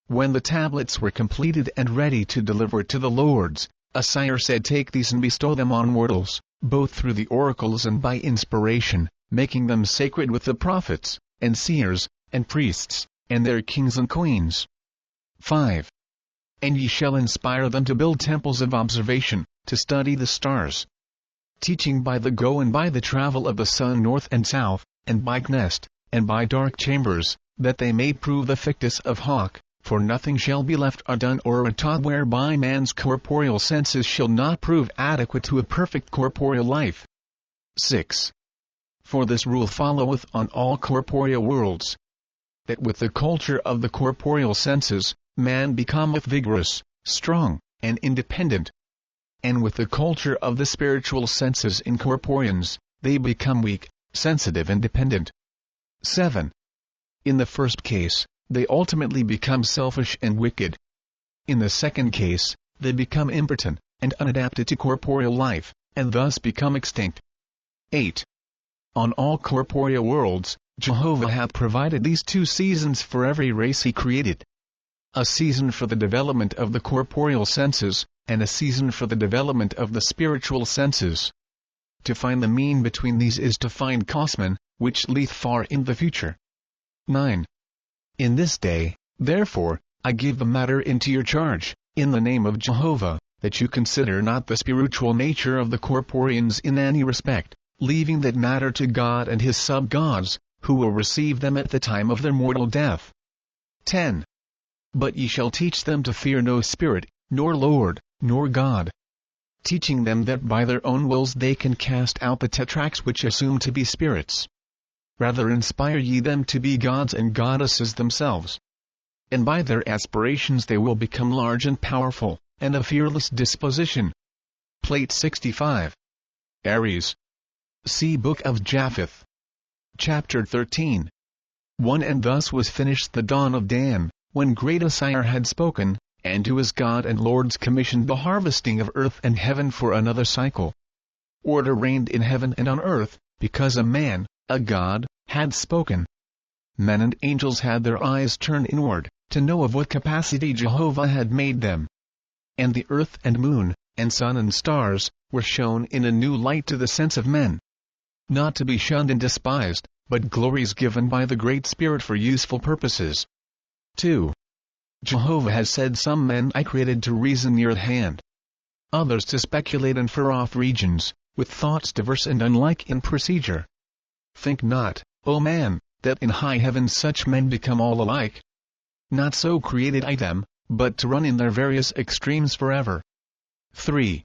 When the tablets were completed and ready to deliver to the lords, Osire said, Take these and bestow them on mortals, both through the oracles and by inspiration, making them sacred with the prophets, and seers, and priests, and their kings and queens. 5. And ye shall inspire them to build temples of observation, to study the stars, teaching by the go and by the travel of the sun north and south, and by gnest, and by dark chambers, that they may prove the fictus of hawk, for nothing shall be left undone or untaught whereby man's corporeal senses shall not prove adequate to a perfect corporeal life. 6. For this rule followeth on all corporeal worlds, that with the culture of the corporeal senses, man becometh vigorous, strong, and independent. And with the culture of the spiritual senses in corporeans, they become weak, sensitive and dependent. 7. In the first case, they ultimately become selfish and wicked. In the second case, they become impotent, and unadapted to corporeal life, and thus become extinct. 8. On all corporeal worlds, Jehovah hath provided these 2 seasons for every race he created. A season for the development of the corporeal senses, and a season for the development of the spiritual senses. To find the mean between these is to find Cosman, which lieth far in the future. 9. In this day, therefore, I give the matter into your charge, in the name of Jehovah, that you consider not the spiritual nature of the corporeans in any respect, leaving that matter to God and his sub-gods, who will receive them at the time of their mortal death. 10. But ye shall teach them to fear no spirit, nor lord, nor God, teaching them that by their own wills they can cast out the tetrarchs which assume to be spirits. Rather inspire ye them to be gods and goddesses themselves. And by their aspirations they will become large and powerful, and of fearless disposition. Plate 65. Aries. See Book of Japheth. Chapter 13. 1. And thus was finished the dawn of Dan, when great Osire had spoken, and to his God and Lords commissioned the harvesting of earth and heaven for another cycle. Order reigned in heaven and on earth, because a man, a god, had spoken. Men and angels had their eyes turned inward, to know of what capacity Jehovah had made them. And the earth and moon, and sun and stars, were shown in a new light to the sense of men. Not to be shunned and despised, but glories given by the Great Spirit for useful purposes. 2. Jehovah has said some men I created to reason near at hand, others to speculate in far-off regions, with thoughts diverse and unlike in procedure. Think not, O man, that in high heaven such men become all alike. Not so created I them, but to run in their various extremes forever. 3.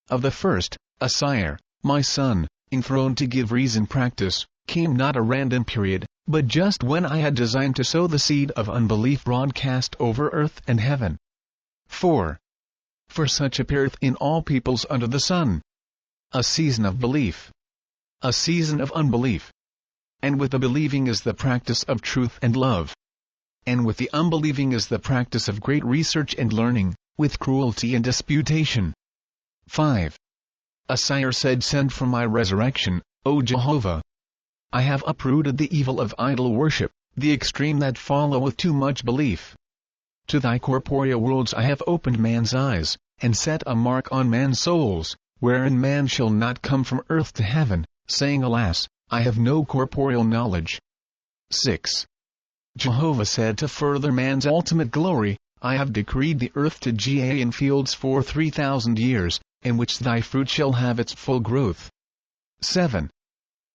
Of the first, Osire, my son, enthroned to give reason practice, came not a random period, but just when I had designed to sow the seed of unbelief broadcast over earth and heaven. 4. For such appeareth in all peoples under the sun a season of belief, a season of unbelief. And with the believing is the practice of truth and love. And with the unbelieving is the practice of great research and learning, with cruelty and disputation. 5. Osire said, Send from my resurrection, O Jehovah. I have uprooted the evil of idol worship, the extreme that followeth too much belief. To thy corporeal worlds I have opened man's eyes, and set a mark on man's souls, wherein man shall not come from earth to heaven, saying, Alas, I have no corporeal knowledge. 6. Jehovah said, to further man's ultimate glory, I have decreed the earth to Gaian fields for 3,000 years, in which thy fruit shall have its full growth. 7.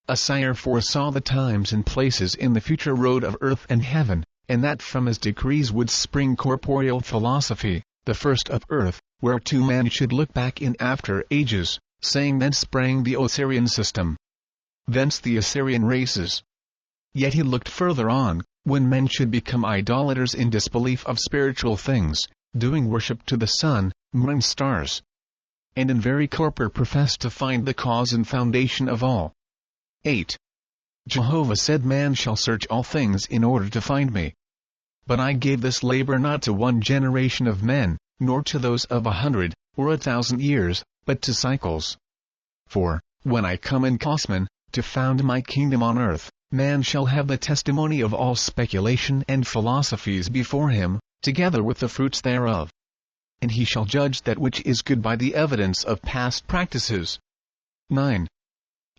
Osire foresaw the times and places in the future road of earth and heaven, and that from his decrees would spring corporeal philosophy, the first of earth, whereto man should look back in after ages, saying thence sprang the Osirian system. Thence the Assyrian races. Yet he looked further on, when men should become idolaters in disbelief of spiritual things, doing worship to the sun, moon and stars. And in very corpor profess to find the cause and foundation of all. 8. Jehovah said, Man shall search all things in order to find me. But I gave this labor not to one generation of men, nor to those of 100, or 1,000 years, but to cycles. For, when I come in Cosmon, to found my kingdom on earth, man shall have the testimony of all speculation and philosophies before him, together with the fruits thereof. And he shall judge that which is good by the evidence of past practices. 9.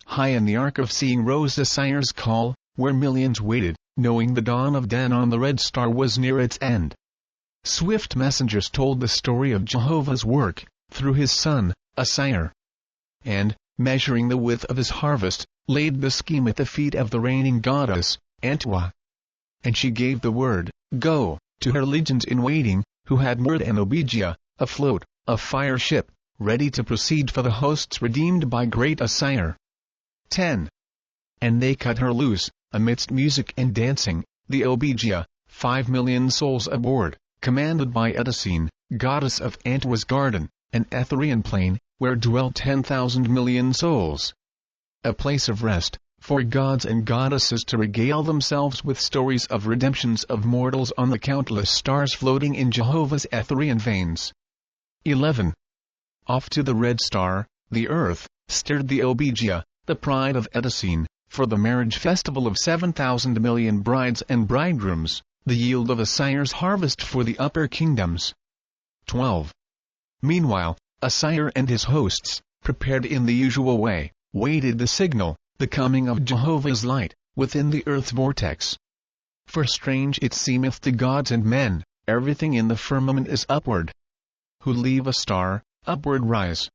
High in the ark of seeing rose Osire's call, where millions waited, knowing the dawn of Dan on the red star was near its end. Swift messengers told the story of Jehovah's work, through his son, Osire. And, measuring the width of his harvest, laid the scheme at the feet of the reigning goddess, Antua. And she gave the word, Go, to her legions in waiting, who had moored an obegia, afloat, a fire ship, ready to proceed for the hosts redeemed by great Osire. 10. And they cut her loose, amidst music and dancing, the obegia, 5,000,000 souls aboard, commanded by Edicene, goddess of Antua's garden, an Etherean plain, where dwell 10,000,000,000 souls. A place of rest, for gods and goddesses to regale themselves with stories of redemptions of mortals on the countless stars floating in Jehovah's Etherean veins. 11. Off to the red star, the earth, steered the obegia, the pride of Edicene, for the marriage festival of 7,000,000,000 brides and bridegrooms, the yield of Osire's harvest for the upper kingdoms. 12. Meanwhile, Osire and his hosts, prepared in the usual way, waited the signal, the coming of Jehovah's light, within the earth's vortex. For strange it seemeth to gods and men, everything in the firmament is upward. Who leave a star, upward rise.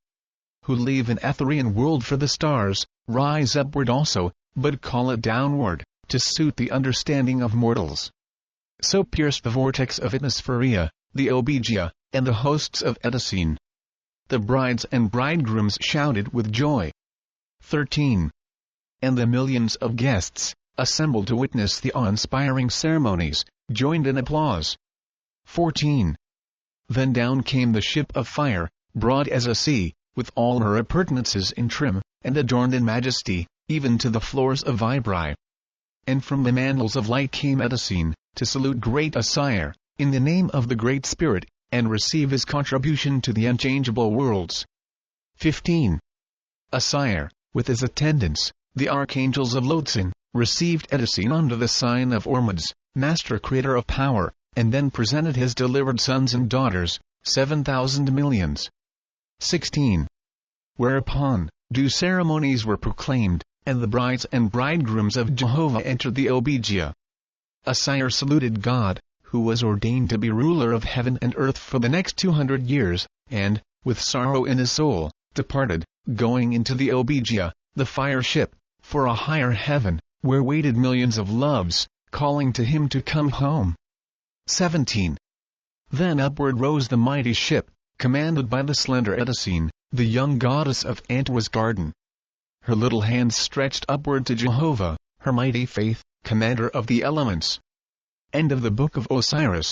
who live in Etherean world for the stars, rise upward also, but call it downward, to suit the understanding of mortals. So pierced the vortex of Atmospheria, the Obegia, and the hosts of Edicene. The brides and bridegrooms shouted with joy. 13. And the millions of guests, assembled to witness the awe-inspiring ceremonies, joined in applause. 14. Then down came the ship of fire, broad as a sea, with all her appurtenances in trim, and adorned in majesty, even to the floors of Vibra. And from the mandals of light came Edicene, to salute great Osire, in the name of the Great Spirit, and receive his contribution to the unchangeable worlds. 15. Osire, with his attendants, the archangels of Lowtsin, received Edicene under the sign of Ormuds, master creator of power, and then presented his delivered sons and daughters, 7,000 millions. 16. Whereupon, due ceremonies were proclaimed, and the brides and bridegrooms of Jehovah entered the Obegia. Osire saluted God, who was ordained to be ruler of heaven and earth for the next 200 years, and, with sorrow in his soul, departed, going into the Obegia, the fire ship, for a higher heaven, where waited millions of loves, calling to him to come home. 17. Then upward rose the mighty ship, commanded by the slender Edicene, the young goddess of Antaeus' garden. Her little hands stretched upward to Jehovah, her mighty faith, commander of the elements. End of the Book of Osiris.